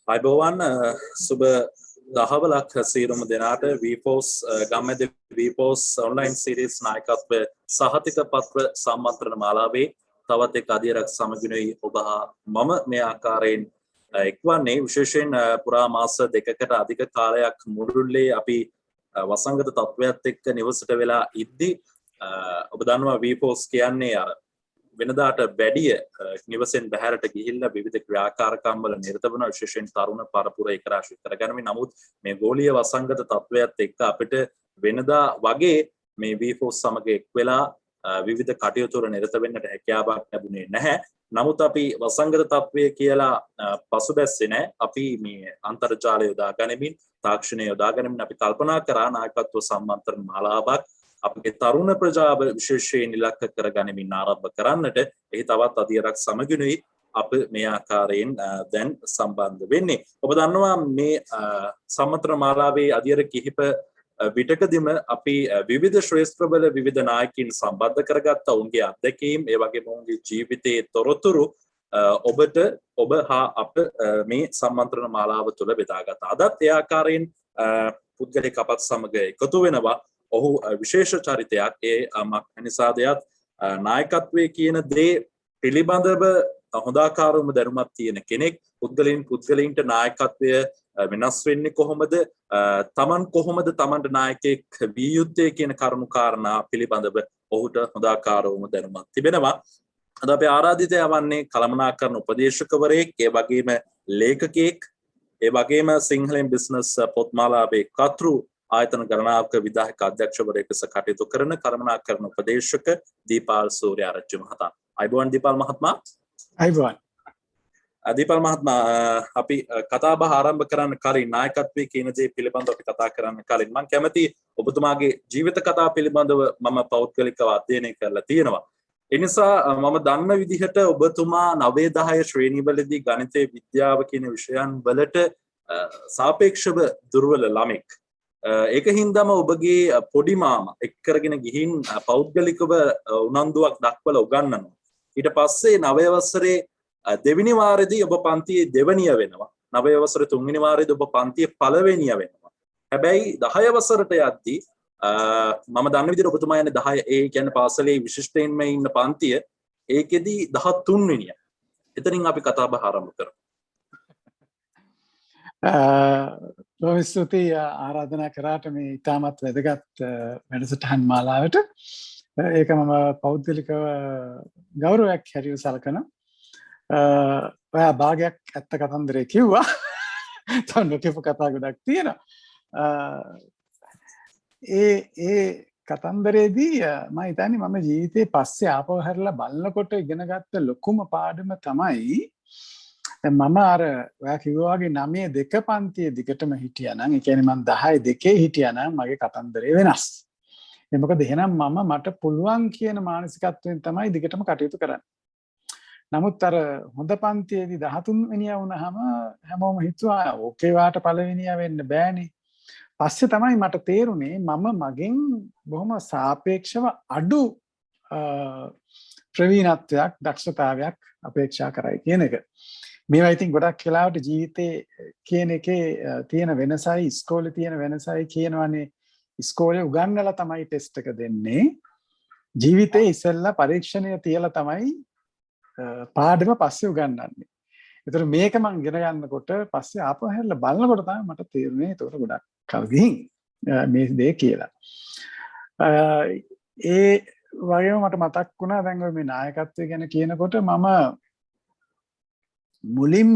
අයිබෝවන් සුබ දහවලක් සීරුම දෙනාට වීපෝස් ගම්මැද වීපෝස් ඔන්ලයින් සිරීස් නායකත්වය සහතික පත්‍ර සම්මන්ත්‍රණ මාලාවේ තවත් එක් අධීරක් සමගිනුයි ඔබ හා මම මේ ආකාරයෙන් එක්වන්නේ විශේෂයෙන් පුරා මාස දෙකකට අධික කාලයක් මුළුල්ලේ අපි වසංගත තත්ත්වයක් එක්ක නිවසට වෙලා ඉද්දි ඔබ දන්නවා වීපෝස් කියන්නේ අර වෙනදාට වැඩිය නිවසෙන් බැහැරට ගිහිල්ලා විවිධ ක්‍රියාකාරකම් වල නිරත වන විශේෂයෙන් තරුණ පරපුර ඒකරාශී කරගනිමින් නමුත් මේ ගෝලීය වසංගත තත්ත්වයක් එක්ක අපිට වෙනදා වගේ මේ වීෆෝස් සමග එක් වෙලා විවිධ කටයුතු වල නිරත වෙන්නට හැකියාවක් ලැබුණේ නැහැ. නමුත් අපි වසංගත තත්ත්වය කියලා පසුබැස්සේ නැහැ. අපි මේ අන්තර්ජාලය යොදා ගනිමින් තාක්ෂණය යොදා ගනිමින් අපි කල්පනා කරා නායකත්ව සම්මන්ත්‍රණ මාලාවක් අපගේ තරුණ ප්‍රජාව විශේෂයෙන් ඉලක්ක කරගනිමින් ආරම්භ කරන්නට එහි තවත් අධීරක් සමගිනුයි අප මේ ආකාරයෙන් දැන් සම්බන්ධ වෙන්නේ. ඔබ දන්නවා මේ සම්මන්ත්‍රණ මාලාවේ අධීර කිහිප විටකදීම අපි විවිධ ශ්‍රේෂ්ඨ විවිධ නායකයින් සම්බන්ධ කරගත්තා. ඔවුන්ගේ අත්දැකීම් ඒ වගේම ඔවුන්ගේ ජීවිතයේ තොරතුරු ඔබ හා අප මේ සම්මන්ත්‍රණ මාලාව තුළ බෙදාගත්තා. අදත් ඒ ආකාරයෙන් පුද්ගලික අපත් සමග එකතු වෙනවා. ඔහු විශේෂ චරිතයක් ඒ නිසාදයක් නායකත්වයේ කියන දේ පිළිබඳව හොඳාකාරවම දැනුමක් තියෙන කෙනෙක්. පුද්ගලයින්ට නායකත්වය වෙනස් වෙන්නේ කොහොමද, තමන් කොහොමද තමන්ට නායකයෙක් විය යුත්තේ කියන කරුණු කාරණා පිළිබඳව ඔහුට හොඳාකාරවම දැනුමක් තිබෙනවා. අද අපි ආරාධිතය වන්නේ කළමනාකරන උපදේශකවරයෙක්, ඒ වගේම ලේඛකයෙක්, ඒ වගේම සිංහලෙන් බිස්නස් පොත්මාලාවේ කතෘ ආයතන ගණනාවක විධායක අධ්‍යක්ෂවරයෙකු ලෙස කටයුතු කරන කළමනාකරන උපදේශක දීපාල් සූර්යාරච්චි මහතා. අයිබෝන් දීපාල් මහත්මයා. අයිබෝන්. දීපාල් මහත්මයා, අපි කතා බහ ආරම්භ කරන්න කලින් නායකත්වයේ කියන දේ පිළිබඳව අපි කතා කරන්න කලින් මම කැමති ඔබතුමාගේ ජීවිත කතා පිළිබඳව මම පෞද්ගලිකව අධ්‍යයනය කරලා තියෙනවා. ඒ නිසා මම දන්න විදිහට ඔබතුමා 9 10 ශ්‍රේණිවලදී ගණිතය විද්‍යාව කියන විෂයන් වලට සාපේක්ෂව දුර්වල ළමෙක්. ඒක හින්දාම ඔබගේ පොඩි මාමා එක් කරගෙන ගිහින් පෞද්ගලිකව උනන්දුවක් දක්වලා උගන්වනවා. ඊට පස්සේ 9 වසරේ දෙවෙනි වාරයේදී ඔබ පන්තියේ දෙවනිය වෙනවා. 9 වසරේ තුන්වෙනි වාරයේදී ඔබ පන්තියේ පළවෙනිය වෙනවා. හැබැයි 10 වසරට යද්දී මම දන්න විදිහට ඔබතුමා යන්නේ 10 ඒ කියන්නේ පාසලේ විශිෂ්ටයෙන්ම ඉන්න පන්තිය. ඒකෙදී 13 වෙනිය. එතනින් අපි කතා බහ ආරම්භ කරමු. බොහොම ස්තුතියි ආරාධනා කරාට මේ ඉතාමත් වැදගත් වැඩසටහන් මාලාවට. ඒක මම පෞද්ගලිකව ගෞරවයක් හැටියට සලකනවා. ඔයා භාගයක් ඇත්ත කතන්දරේ කිව්වා. තව නොකියපු කතා ගොඩක් තියෙනවා. ඒ කතන්දරේදී මම හිතන්නේ මම ජීවිතේ පස්සේ ආපහු හැරලා බලනකොට ඉගෙනගත්ත ලොකුම පාඩම තමයි මම අර ඔයා කිව්වා වගේ 9 2 පන්තියේ දිගටම හිටියා නම්, ඒ කියන්නේ මම 10 2 හිටියා නම් මගේ කතන්දරේ වෙනස්. ඒ මොකද එහෙනම් මට පුළුවන් කියන මානසිකත්වයෙන් තමයි දිගටම කටයුතු කරන්නේ. නමුත් අර හොඳ පන්තියේදී 13 වෙනියා වුණාම හැමෝම හිතුවා ඕකේ වාට පළවෙනියා වෙන්න බෑනේ. පස්සේ තමයි මට තේරුනේ මම මගෙන් බොහොම සාපේක්ෂව අඩු ප්‍රවීණත්වයක්, දක්ෂතාවයක් අපේක්ෂා කරයි කියන එක. මේවා ඉතින් ගොඩක් වෙලාවට ජීවිතේ කියන එකේ තියෙන වෙනසයි ඉස්කෝලේ තියෙන වෙනසයි කියනවනේ. ඉස්කෝලේ උගන්වලා තමයි ටෙස්ට් එක දෙන්නේ. ජීවිතේ ඉස්සෙල්ලා පරීක්ෂණය තියලා තමයි පාඩම පස්සේ උගන්වන්නේ. ඒතර මේක මම ඉගෙන ගන්නකොට පස්සේ ආපහු හැරලා බලනකොට තමයි මට තේරුනේ ඒතකොට ගොඩක් කල් ගිහින් මේ දේ කියලා. ඒ වගේම මට මතක් වුණා දැන් ඔය මේ නායකත්වය ගැන කියනකොට මම මුලින්ම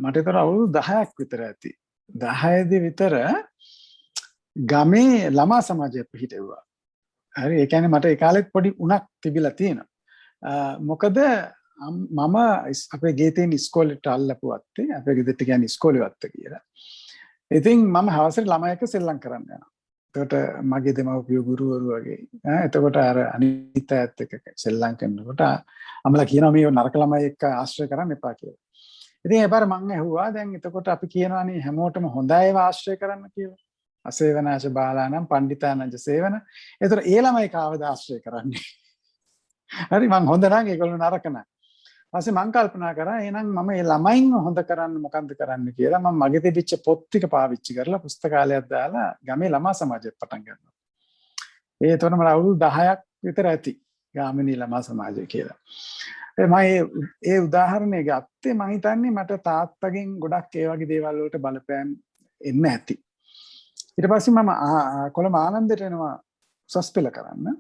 මට ඒතර අවුරුදු 10ක් විතර ඇති. 10 දී විතර ගමේ ළමා සමාජය පිහිටෙව්වා. හරි, ඒ කියන්නේ මට ඒ කාලෙත් පොඩි උණක් තිබිලා තියෙනවා. මොකද මම අපේ ගේ තියෙන ඉස්කෝලේට අල්ලපු වත්තේ, අපේ ගෙදරට කියන්නේ ඉස්කෝලේ වත්ත කියලා. ඉතින් මම හවසට ළමයි එක්ක සෙල්ලම් කරන්න යනවා. එතකොට මගේ දෙමව්පියෝ ගුරුවරු වගේ එතකොට අර අනිත් අයත් එක්ක සෙල්ලම් කරනකොට අම්මලා කියනවා මේ නරක ළමයි එක්ක ආශ්‍රය කරන්න එපා කියලා. ඉතින් ඒ පාර මං ඇහුවා දැන් එතකොට අපි කියනවානේ හැමෝටම හොඳ ඒව ආශ්‍රය කරන්න කියලා. අසේවනාච බාලානම් පණ්ඩිතානංච සේවන. ඒතර ඒ ළමයි කාවද ආශ්‍රය කරන්නේ? හරි, මං හොඳ නම් ඒගොල්ලෝ නරක නම්. ඊපස්සේ මම කල්පනා කරා එහෙනම් මම මේ ළමයින්ව හොඳ කරන්න මොකද්ද කරන්න කියලා මම මගේ තිබිච්ච පොත් ටික පාවිච්චි කරලා පුස්තකාලයක් දාලා ගමේ ළමා සමාජයක් පටන් ගන්නවා. ඒතකොට මට අවුරුදු 10ක් විතර ඇති ගාමිණී ළමා සමාජය කියලා. මම ඒ උදාහරණය ගත්තේ මම හිතන්නේ මට තාත්තගෙන් ගොඩක් ඒ වගේ දේවල් වලට බලපෑම් එන්න ඇති. ඊට පස්සේ මම කොළඹ ආනන්දයට එනවා උසස් පෙළ කරන්න.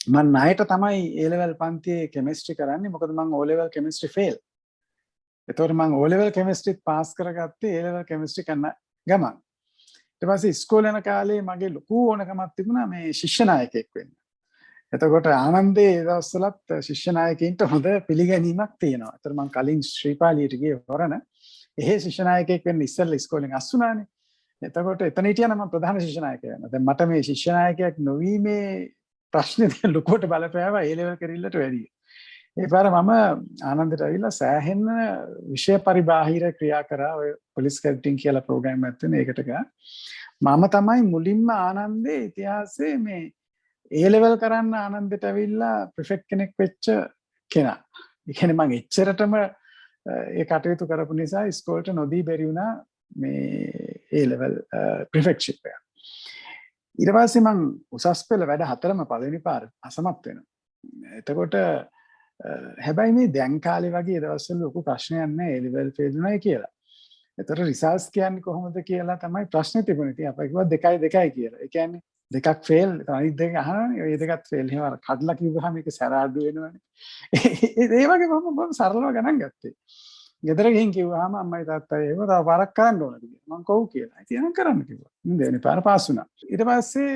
මම ණයට තමයි A level පන්තියේ කෙමිස්ට්‍රි කරන්නේ මොකද මම O level කෙමිස්ට්‍රි ෆේල්. ඒතකොට මම O level කෙමිස්ට්‍රිත් පාස් කරගත්තේ A level කෙමිස්ට්‍රි කරන ගමන්. ඊට පස්සේ ඉස්කෝලේ යන කාලේ මගේ ලොකු ඕනකමක් තිබුණා මේ ශිෂ්‍ය නායකයෙක් වෙන්න. එතකොට ආනන්දේ ඒ දවස්වලත් ශිෂ්‍ය නායකයින්ට හොඳ පිළිගැනීමක් තියෙනවා. ඒතර මම කලින් ශ්‍රීපාලියට ගියේ වරණ. එහෙ ශිෂ්‍ය නායකයෙක් වෙන්න ඉස්සෙල්ලා ඉස්කෝලෙන් අස්සුනානේ. එතකොට එතන හිටියා නම් මම ප්‍රධාන ශිෂ්‍ය නායකයා වෙනවා. දැන් මට මේ ශිෂ්‍ය නායකයෙක් නොවීමේ ප්‍රශ්නේ දැන් ලොකුවට බලපෑවා A level කරILLට වැඩිය. ඒ පාර මම ආනන්දට ඇවිල්ලා සෑහෙන විෂය පරිබාහිර ක්‍රියා කරා. ඔය පොලිස් කැඩටින් කියලා ප්‍රෝග්‍රෑම් එකක් තියෙන ඒකට ගා. මම තමයි මුලින්ම ආනන්දේ ඉතිහාසයේ මේ A level කරන්න ආනන්දට ඇවිල්ලා ප්‍රිෆෙක්ට් කෙනෙක් වෙච්ච කෙනා. ඒ කියන්නේ මම එච්චරටම ඒ කටයුතු කරපු නිසා ඉස්කෝලේට නොදී බැරි වුණා මේ A level ප්‍රිෆෙක්ට්ෂිප් එක. ඊට පස්සේ මම උසස් පෙළ වැඩ හතරම පළවෙනි පාර අසමත් වෙනවා. එතකොට හැබැයි මේ දැන් කාලේ වගේ දවස්වල ලොකු ප්‍රශ්නයක් නැහැ A level ෆේල් වුණායි කියලා. එතකොට රිසල්ට්ස් කියන්නේ කොහොමද කියලා තමයි ප්‍රශ්නේ තිබුණේ. ඉතින් අපි කිව්වා 2යි කියලා. ඒ කියන්නේ දෙකක් ෆේල් අනිත් දෙක අහනවනේ ඔය දෙකත් ෆේල් එහෙම කඩලා කිව්වහම ඒක සැර අඩු වෙනවනේ. ඒ වගේ මම සරලව ගණන් ගත්තේ. ගෙදර ගිහින් කිව්වහම අම්මයි තාත්තයි ඒව තව පාරක් කරන්න ඕනද කියලා. මම කොහොම කියලා. ඉතින් එහෙනම් කරන්න කිව්වා. මම දෙවෙනි පාර පාස් වුණා. ඊට පස්සේ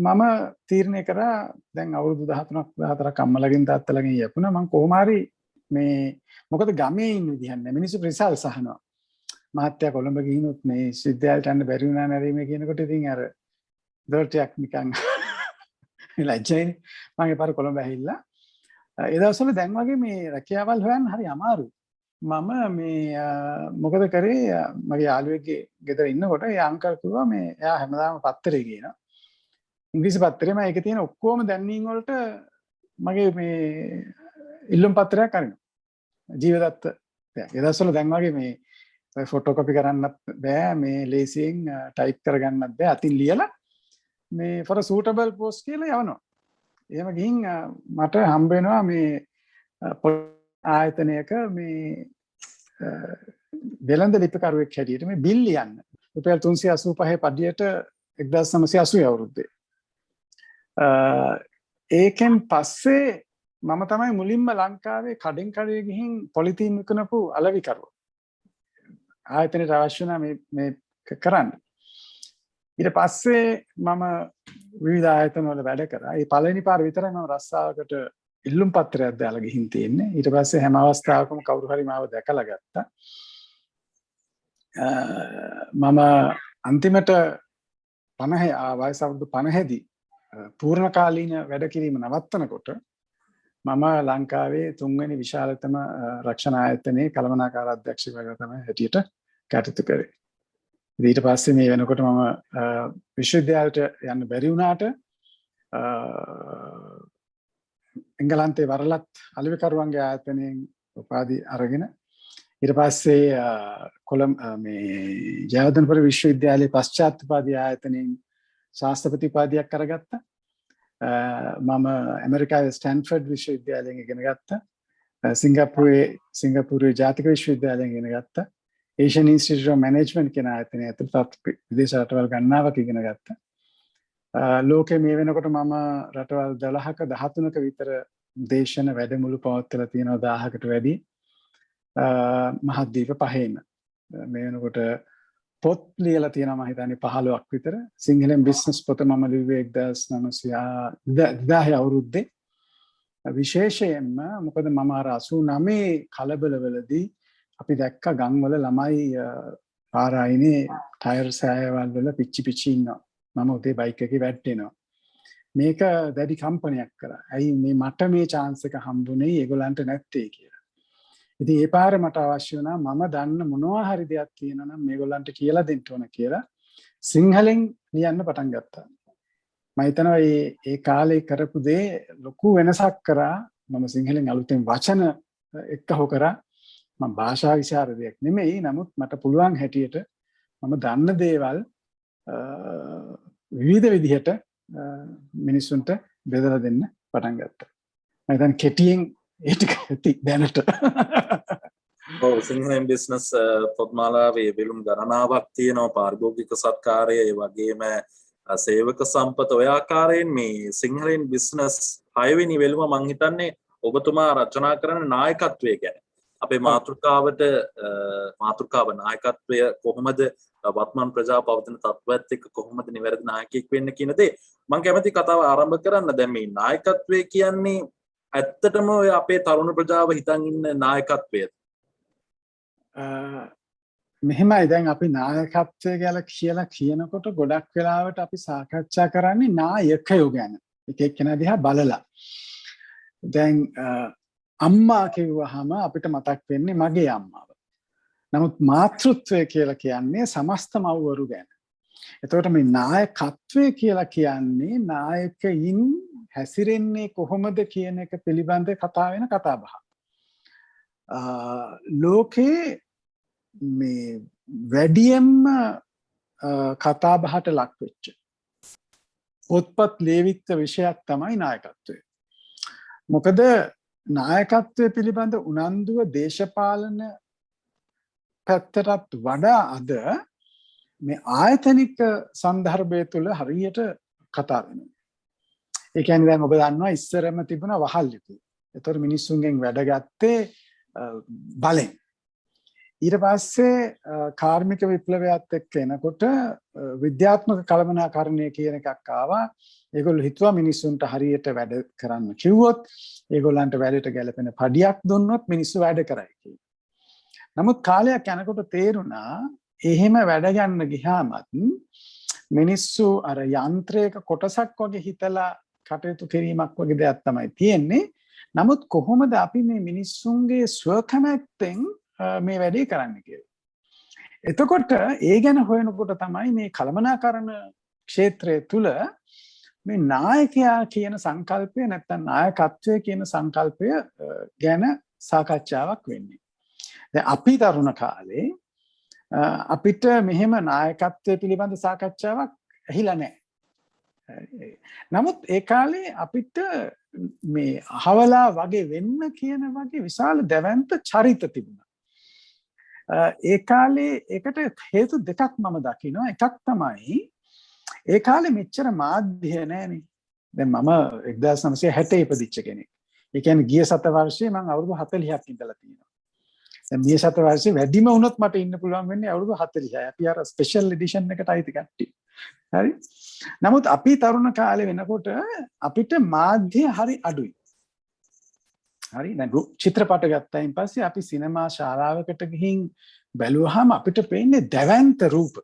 මම තීරණය කරා දැන් අවුරුදු 13ක් 14ක් අම්මලාගෙන් තාත්තලාගෙන් යපුණා මම කොහොම හරි මේ මොකද ගමේ ඉන්න විදිහක් නැහැ. මිනිස්සු රිසල්ට්ස් අහනවා. මහත්තයා කොළඹ ගිහිනුත් මේ විශ්වවිද්‍යාලයට යන්න බැරි වුණා නැරීමේ කියනකොට ඉතින් අර දොරටයක් නිකන් ලැජ්ජයිනේ. මම ඒ පාර කොළඹ ඇවිල්ලා ඒ දවස්වල දැන් වගේ මේ රැකියාවල් හොයන්න හරි අමාරුයි. මම මේ මොකද කරේ මගේ යාළුවෙක්ගේ ගෙදර ඉන්නකොට ඒ අංකල් කිව්වා මේ එයා හැමදාම පත්තරේ කියනවා. ඉංග්‍රීසි පත්තරේම ඒකේ තියෙන ඔක්කොම දැන්වීම් වලට මගේ මේ ඉල්ලුම් පත්‍රයක් අරිනවා. ජීවදත්ත දෙයක්. ඒ දවස්වල දැන් වගේ මේ ෆොටෝකොපි කරන්නත් බෑ මේ ලේසියෙන් ටයිප් කරගන්නත් බෑ අතින් ලියලා මේ for a suitable post කියලා යවනවා. එහෙම ගිහින් මට හම්බ වෙනවා මේ ආයතනයක මේ වෙළඳ ලිපිකරුවෙක් හැටියට මේ බිල් ලියන්න. රුපියල් 385 පඩියට 1980 අවුරුද්දේ. ඒකෙන් පස්සේ මම තමයි මුලින්ම ලංකාවේ කඩෙන් කඩේ ගිහින් පොලිතීන් විකුණපු අලවිකරුවා. ආයතනයට අවශ්‍ය වුණා මේ කරන්න. ඊට පස්සේ මම විවිධ ආයතන වල වැඩ කරා. ඒ පළවෙනි පාර විතරයි මම රස්සාවකට ඉල්ලුම් පත්‍රයක් දාලා ගිහින් තියෙන්නේ. ඊට පස්සේ හැම අවස්ථාවකම කවුරු හරි මාව දැකලා ගත්තා. මම අන්තිමට 50 වයස අවුරුදු 50 දී පූර්ණ කාලීන වැඩ කිරීම නවත්තනකොට මම ලංකාවේ 3 වෙනි විශාලතම රක්ෂණ ආයතනයේ කළමනාකාර අධ්‍යක්ෂකවරයා තමයි හැටියට කටයුතු කරේ. ඊට පස්සේ මේ වෙනකොට මම විශ්වවිද්‍යාලයට යන්න බැරි වුණාට එංගලන්තේ වරලත් අලෙවිකරුවන්ගේ ආයතනයෙන් උපාධි අරගෙන ඊට පස්සේ කොළඹ මේ ජයවර්ධනපුර විශ්වවිද්‍යාලයේ පශ්චාත් උපාධි ආයතනයෙන් ශාස්ත්‍රපති උපාධියක් අරගත්තා. මම ඇමරිකාවේ ස්ටැන්ෆර්ඩ් විශ්වවිද්‍යාලයෙන් ඉගෙන ගත්තා. සිංගප්පූරුවේ ජාතික විශ්වවිද්‍යාලයෙන් ඉගෙන ගත්තා. Asian Institute of Management කියන ආයතනය ඇතුළත විදේශ රටවල් ගණනාවක් ඉගෙන ගත්තා. ලෝකේ මේ වෙනකොට මම රටවල් 12ක 13ක විතර දේශන වැඩමුළු පවත්වලා තියෙනවා 1000කට වැඩි. මහද්වීප පහේම. මේ වෙනකොට පොත් ලියලා තියෙනවා මම හිතන්නේ 15ක් විතර. සිංහලෙන් බිස්නස් පොත මම ලිව්වේ 1900 අවුරුද්දේ. විශේෂයෙන්ම මොකද මම අර 89 කලබලවලදී අපි දැක්ක ගම්වල ළමයි පාරායිනේ ටයර් සෑයවල් වල පිච්චි ඉන්නවා. මම උදේ බයික් එකේ වැටෙනවා. මේක දැඩි කම්පනයක් කරා. ඇයි මේ මට මේ chance එක හම්බුනේ ඒගොල්ලන්ට නැත්තේ කියලා. ඉතින් ඒ පාර මට අවශ්‍ය වුණා මම දන්න මොනවා හරි දෙයක් තියෙනවා නම් මේගොල්ලන්ට කියලා දෙන්න ඕන කියලා සිංහලෙන් ලියන්න පටන් ගත්තා. මම හිතනවා මේ කාලේ කරපු දේ ලොකු වෙනසක් කරා මම සිංහලෙන් අලුතෙන් වචන එක්කහො කරා මම භාෂා විශාරදයක් නෙමෙයි නමුත් මට පුළුවන් හැටියට මම දන්න දේවල් විවිධ විදිහට මිනිස්සුන්ට බෙදලා දෙන්න පටන් ගත්තා. මම හිතන්නේ කෙටියෙන් ඒ ටික ඇති දැනට. ඔව් සිංහලෙන් බිස්නස් පොත්මාලාවේ විලුම් ගණනාවක් තියෙනවා පාරිභෝගික සත්කාරය ඒ වගේම සේවක සම්පත ඔය ආකාරයෙන් මේ සිංහලෙන් බිස්නස් 6 වෙනි වෙලුම මං හිතන්නේ ඔබතුමා රචනා කරන නායකත්වය ගැන. අපේ මාතෘකාව නායකත්වය කොහොමද වත්මන් ප්‍රජාව පවතින තත්ත්වයත් එක්ක කොහොමද නිවැරදි නායකයෙක් වෙන්න කියන දේ මම කැමති කතාව ආරම්භ කරන්න. දැන් මේ නායකත්වය කියන්නේ ඇත්තටම ඔය අපේ තරුණ ප්‍රජාව හිතන් ඉන්න නායකත්වයද? මෙහෙමයි දැන් අපි නායකත්වය කියලා කියනකොට ගොඩක් වෙලාවට අපි සාකච්ඡා කරන්නේ නායකයෝ ගැන. එක එක්කෙනා දිහා බලලා. දැන් අම්මා කිව්වහම අපිට මතක් වෙන්නේ මගේ අම්මාව. නමුත් මාතෘත්වය කියලා කියන්නේ සමස්ත මව්වරු ගැන. එතකොට මේ නායකත්වය කියලා කියන්නේ නායකයින් හැසිරෙන්නේ කොහොමද කියන එක පිළිබඳ කතා වෙන කතා බහ. ලෝකේ මේ වැඩියෙන්ම කතා බහට ලක් වෙච්ච පොත්පත් ලේවිච්ච විෂයක් තමයි නායකත්වය. මොකද නායකත්වය පිළිබඳ උනන්දුව දේශපාලන පැත්තටත් වඩා අද මේ ආයතනික සන්දර්භය තුළ හරියට කතා වෙනවා. ඒ කියන්නේ දැන් ඔබ දන්නවා ඉස්සරම තිබුණ වහල් ලිපි. ඒතර මිනිස්සුන්ගෙන් වැඩ ගත්තේ බලෙන්. ඊට පස්සේ කාර්මික විප්ලවයත් එක්ක එනකොට විද්‍යාත්මක කළමනාකරණය කියන එකක් ආවා. ඒගොල්ලෝ හිතුවා මිනිස්සුන්ට හරියට වැඩ කරන්න කිව්වොත් ඒගොල්ලන්ට වැඩට ගැලපෙන පඩියක් දුන්නොත් මිනිස්සු වැඩ කරයි කියලා. නමුත් කාලයක් යනකොට තේරුණා එහෙම වැඩ ගන්න ගියාමත් මිනිස්සු අර යන්ත්‍රයක කොටසක් වගේ හිතලා කටයුතු කිරීමක් වගේ දෙයක් තමයි තියෙන්නේ. නමුත් කොහොමද අපි මේ මිනිස්සුන්ගේ ස්වකමැත්තෙන් මේ වැඩේ කරන්න කියලා. එතකොට ඒ ගැන හොයනකොට තමයි මේ කළමනාකරණ ක්ෂේත්‍රය තුල මේ නායකයා කියන සංකල්පය නැත්නම් නායකත්වය කියන සංකල්පය ගැන සාකච්ඡාවක් වෙන්නේ. දැන් අපි තරුණ කාලේ අපිට මෙහෙම නායකත්වය පිළිබඳ සාකච්ඡාවක් ඇහිලා නැහැ. නමුත් ඒ කාලේ අපිට මේ අහවලා වගේ වෙන්න කියන වගේ විශාල දැවැන්ත චරිත තිබුණා. ඒ කාලේ ඒකට හේතු දෙකක් මම දකිනවා. එකක් තමයි ඒ කාලේ මෙච්චර මාධ්‍ය නැහැනේ. දැන් මම 1960 ඉපදිච්ච කෙනෙක්. ඒ කියන්නේ ගිය සත වර්ෂයේ මම අවුරුදු 40ක් ඉඳලා තියෙනවා. දැන් මේ සත වර්ෂේ වැඩිම වුණොත් මට ඉන්න පුළුවන් වෙන්නේ අවුරුදු 40යි. අපි අර ස්පෙෂල් එඩිෂන් එකට අයිති කට්ටිය. හරි. නමුත් අපි තරුණ කාලේ වෙනකොට අපිට මාධ්‍ය හරි අඩුයි. හරි. දැන් චිත්‍රපට ගත්තයින් පස්සේ අපි සිනමා ශාලාවකට ගිහින් බැලුවාම අපිට පේන්නේ දැවැන්ත රූප.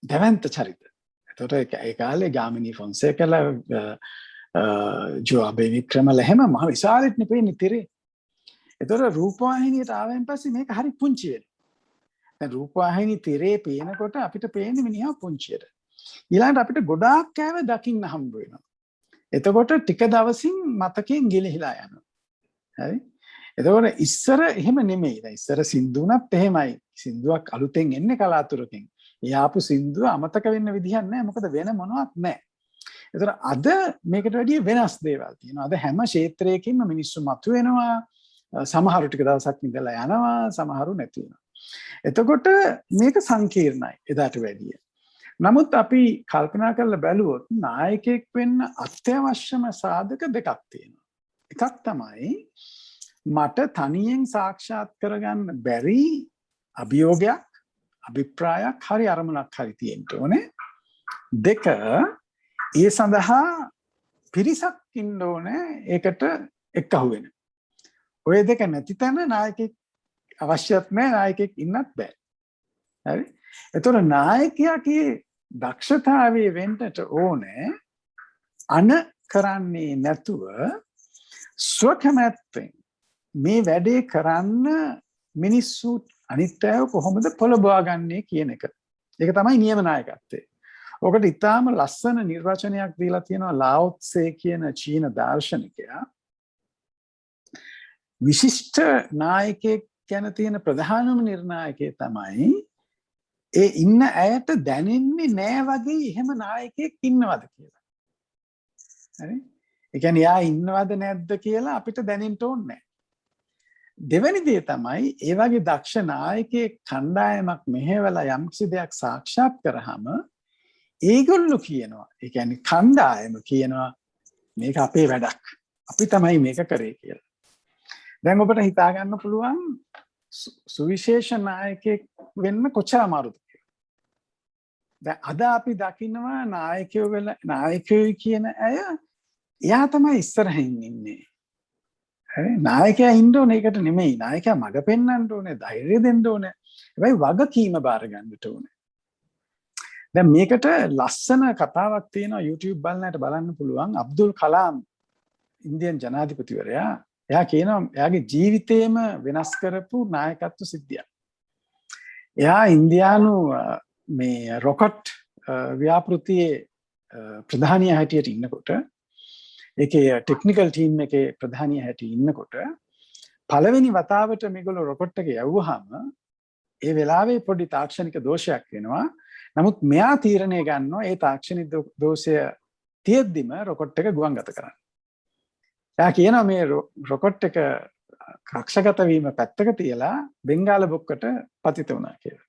දැවැන්ත චරිත. එතකොට ඒ කාලේ ගාමිණී ෆොන්සේකලා ජෝ අබේ වික්‍රමල හැම මහ විශාලෙටනේ පේන්නේ තිරේ. එතකොට රූපවාහිනියට ආවෙන් පස්සේ මේක හරි පුංචි වෙනවා. දැන් රූපවාහිනී තිරේ පේනකොට අපිට පේන්නේ මිනිහා පුංචියට. ඊළඟට අපිට ගොඩාක් කෑව දකින්න හම්බ වෙනවා. එතකොට ටික දවසින් මතකයෙන් ගිලිහිලා යනවා. හරි. එතකොට ඉස්සර එහෙම නෙමෙයි. දැන් ඉස්සර සින්දුුණත් එහෙමයි. සින්දුවක් අලුතෙන් එන්නේ කලාතුරකින්. ඒ ආපු සින්දුව අමතක වෙන්න විදිහක් නැහැ. මොකද වෙන මොනවත් නැහැ. එතකොට අද මේකට වැඩිය වෙනස් දේවල් තියෙනවා. අද හැම ක්ෂේත්‍රයකින්ම මිනිස්සු මතුවෙනවා. සමහරු ටික දවසක් ඉඳලා යනවා. සමහරු නැති වෙනවා. එතකොට මේක සංකීර්ණයි එදාට වැඩිය. නමුත් අපි කල්පනා කරලා බැලුවොත් නායකයෙක් වෙන්න අත්‍යවශ්‍යම සාධක දෙකක් තියෙනවා. එකක් තමයි මට තනියෙන් සාක්ෂාත් කරගන්න බැරි අභියෝගයක්, අභිප්‍රායක්, හරි අරමුණක් හරි තියෙන්න ඕනේ. දෙක, ඒ සඳහා පිරිසක් ඉන්න ඕනේ ඒකට එක්කහුව වෙන. ඔය දෙක නැති තැන නායකයෙක් අවශ්‍යත් නැහැ, නායකයෙක් ඉන්නත් බෑ. හරි? එතකොට නායකයාගේ දක්ෂතාවය වෙන්නට ඕනේ අන කරන්නේ නැතුව ස්වකමැත්තෙන් මේ වැඩේ කරන්න මිනිස්සු අනිත් අයව කොහොමද පොළඹවා ගන්නේ කියන එක. ඒක තමයි නියම නායකත්වය. ඔකට ඉතාම ලස්සන නිර්වචනයක් දීලා තියෙනවා ලාଓ ත්සේ කියන චීන දාර්ශනිකයා. විශිෂ්ට නායකයෙක් ගැන තියෙන ප්‍රධානම නිර්ණායකය තමයි ඒ ඉන්න ඇයට දැනෙන්නේ නෑ වගේ එහෙම නායකයෙක් ඉන්නවද කියලා. හරි? ඒ කියන්නේ යා ඉන්නවද නැද්ද කියලා අපිට දැනෙන්න ඕනේ නෑ. දෙවැනි දේ තමයි ඒ වගේ දක්ෂ නායකයෙක් කණ්ඩායමක් මෙහෙवला යම්කිසි දෙයක් සාක්ෂාත් කරාම ඒගොල්ලෝ කියනවා, ඒ කියන්නේ කණ්ඩායම කියනවා මේක අපේ වැඩක්. අපි තමයි මේක කරේ කියලා. දැන් ඔබට හිතා ගන්න පුළුවන් සුවිශේෂ නායකයෙක් වෙන්න කොච්චර අමාරුද කියලා. දැන් අද අපි දකින්නවා නායකයෝ කියන අය එයා තමයි ඉස්සරහින් ඉන්නේ. හරි? නායකයා ඉන්න ඕනේ ඒකට නෙමෙයි. නායකයා මඟ පෙන්වන්න ඕනේ, ධෛර්යය දෙන්න ඕනේ. හැබැයි වගකීම බාර ගන්නට ඕනේ. දැන් මේකට ලස්සන කතාවක් තියෙනවා YouTube බලන්නට බලන්න පුළුවන්. අබ්දුල් කලාම් ඉන්දියන් ජනාධිපතිවරයා එයා කියනවා එයාගේ ජීවිතේම වෙනස් කරපු නායකත්ව සිද්ධියක්. එයා ඉන්දියානු මේ රොකට් ව්‍යාපෘතියේ ප්‍රධානියා හැටියට ඉන්නකොට ඒකේ ටෙක්නිකල් ටීම් එකේ ප්‍රධානියා හැටියට ඉන්නකොට පළවෙනි වතාවට මේගොල්ලෝ රොකට් එක යවුවාම ඒ වෙලාවේ පොඩි තාක්ෂණික දෝෂයක් වෙනවා. නමුත් මෙයා තීරණය ගන්නවා ඒ තාක්ෂණික දෝෂය තියෙද්දිම රොකට් එක ගුවන්ගත කරන්න. එයා කියනවා මේ රොකට් එක කක්ෂගත වීම පැත්තක තියලා බෙන්ගාල බොක්කට පතිත වුණා කියලා.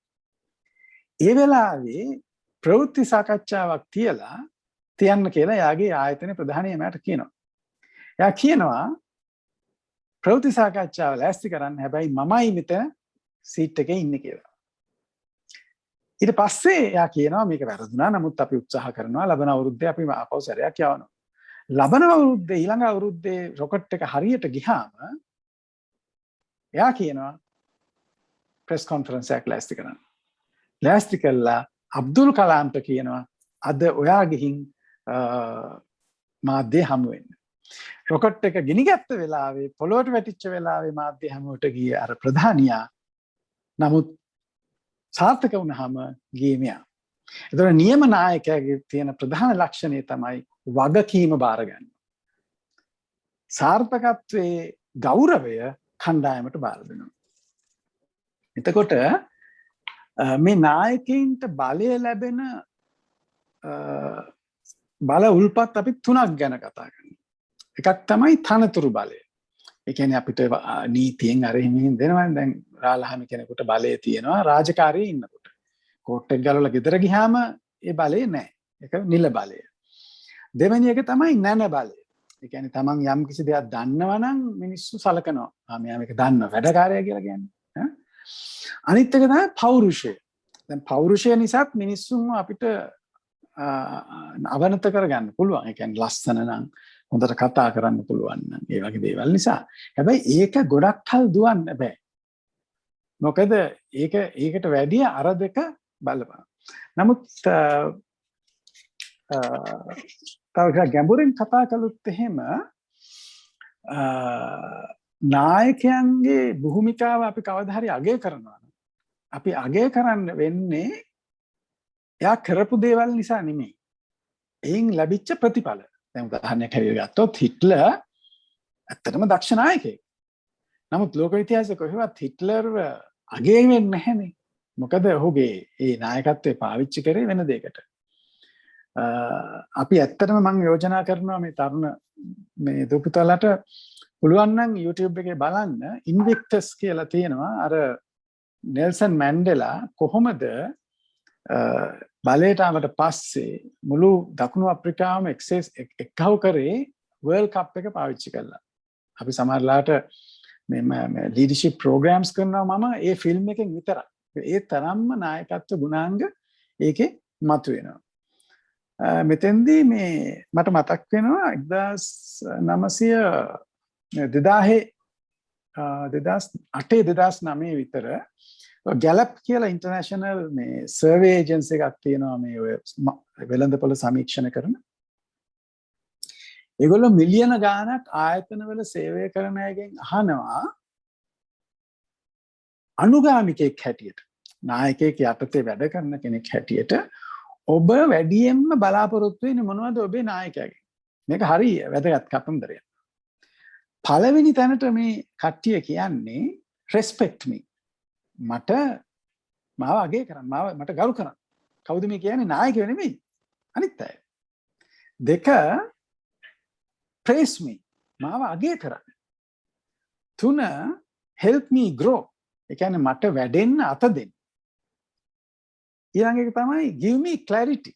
ඒ වෙලාවේ ප්‍රවෘත්ති සාකච්ඡාවක් තියලා තියන්න කියලා එයාගේ ආයතනයේ ප්‍රධානියා මට කියනවා. එයා කියනවා ප්‍රවෘත්ති සාකච්ඡාව ලෑස්ති කරන්න හැබැයි මමයි මෙතන සීට් එකේ ඉන්නේ කියලා. ඊට පස්සේ එයා කියනවා මේක වැරදුනා නමුත් අපි උත්සාහ කරනවා ලබන අවුරුද්දේ අපි ආපහු සැරයක් යවනවා. ලබන අවුරුද්දේ ඊළඟ අවුරුද්දේ රොකට් එක හරියට ගියාම එයා කියනවා ප්‍රෙස් කොන්ෆරන්ස් එකක් ලෑස්ති කරන්න. ලෑස්ති කළා අබ්දුල් කලාම්ට කියනවා අද ඔයා ගිහින් මාධ්‍ය හමු වෙන්න. රොකට් එක ගිනිගත්ත වෙලාවේ පොළොවට වැටිච්ච වෙලාවේ මාධ්‍ය හමුවට ගියේ අර ප්‍රධානියා. නමුත් සාර්ථක වුණාම ගියේ මෙයා. ඒතර නියම නායකයාගේ තියෙන ප්‍රධාන ලක්ෂණය තමයි වගකීම බාර ගන්න. සාර්ථකත්වයේ ගෞරවය කණ්ඩායමට බාර දෙනවා. එතකොට මේ නායකයින්ට බලය ලැබෙන බල උල්පත් අපි තුනක් ගැන කතා කරනවා. එකක් තමයි තනතුරු බලය. ඒ කියන්නේ අපිට නීතියෙන් අර හිමින් දෙනවා. දැන් රාලහාමි කෙනෙකුට බලය තියෙනවා රාජකාරියේ ඉන්නකොට. කෝට් එක ගලවලා ගෙදර ගියාම ඒ බලය නැහැ. ඒක නිල බලය. දෙවෙනි එක තමයි නැන බලය. ඒ කියන්නේ තමන් යම් කිසි දෙයක් දන්නවා නම් මිනිස්සු සලකනවා. මෙයා මේක දන්නවා වැඩකාරයා කියලා කියන්නේ. අනිත් එක තමයි පෞරුෂය. දැන් පෞරුෂය නිසාත් මිනිස්සුන්ව අපිට අවනත කරගන්න පුළුවන්. ඒ කියන්නේ ලස්සන නම් හොඳට කතා කරන්න පුළුවන් නම් ඒ වගේ දේවල් නිසා. හැබැයි ඒක ගොඩක් කල් දුවන්න බෑ. මොකද ඒකට වැඩිය අර දෙක බලපන්. නමුත් තව ගැඹුරින් කතා කළොත් එහෙම නායකයන්ගේ භූමිකාව අපි කවදා හරි අගය කරනවා. අපි අගය කරන්න වෙන්නේ එයා කරපු දේවල් නිසා නෙමෙයි. එයින් ලැබිච්ච ප්‍රතිඵල. දැන් උදාහරණයක් හැටියට ගත්තොත් හිට්ලර් ඇත්තටම දක්ෂ නායකයෙක්. නමුත් ලෝක ඉතිහාසයේ කොහෙවත් හිට්ලර්ව අගය වෙන්නේ නැහැනේ. මොකද ඔහුගේ ඒ නායකත්වය පාවිච්චි කරේ වෙන දෙයකට. අපි ඇත්තටම මම යෝජනා කරනවා මේ තරුණ මේ දුපුතලට පුළුවන් නම් YouTube එකේ බලන්න ඉන්වික්ටස් කියලා තියෙනවා. අර නෙල්සන් මැන්ඩෙලා කොහොමද බලයට ආවට පස්සේ මුළු දකුණු අප්‍රිකාවම එක්කව කරේ වර්ල්ඩ් කප් එක පාවිච්චි කළා. අපි සමහරලාට මේ ලීඩර්ෂිප් ප්‍රෝග්‍රෑම්ස් කරනවා මම ඒ ෆිල්ම් එකෙන් විතරක්. ඒ තරම්ම නායකත්ව ගුණාංග ඒකේ මතුවෙනවා. මෙතෙන්දී මේ මට මතක් වෙනවා 2008 විතර ගැලප් කියලා ඉන්ටර්නැෂනල් මේ සර්වේ ඒජන්සි එකක් තියෙනවා මේ ඔය වෙළඳපොළ සමීක්ෂණ කරන. ඒගොල්ලෝ මිලියන ගාණක් ආයතනවල සේවය කරන අයගෙන් අහනවා අනුගාමිකෙක් හැටියට නායකයෙක් යටතේ වැඩ කරන කෙනෙක් හැටියට ඔබ වැඩියෙන්ම බලාපොරොත්තු වෙන්නේ මොනවද ඔබේ නායකයාගෙන්? මේක හරි වැදගත් කතන්දරයක්. පළවෙනි තැනට මේ කට්ටිය කියන්නේ respect me. මට මාව අගය කරන්න, මට ගරු කරන්න. කවුද මේ කියන්නේ? නායකයෝ නෙමෙයි. අනිත් අය. දෙක praise me. මාව අගය කරන්න. තුන help me grow. ඒ කියන්නේ මට වැඩෙන්න අත දෙන්න. ඊළඟ එක තමයි give me clarity.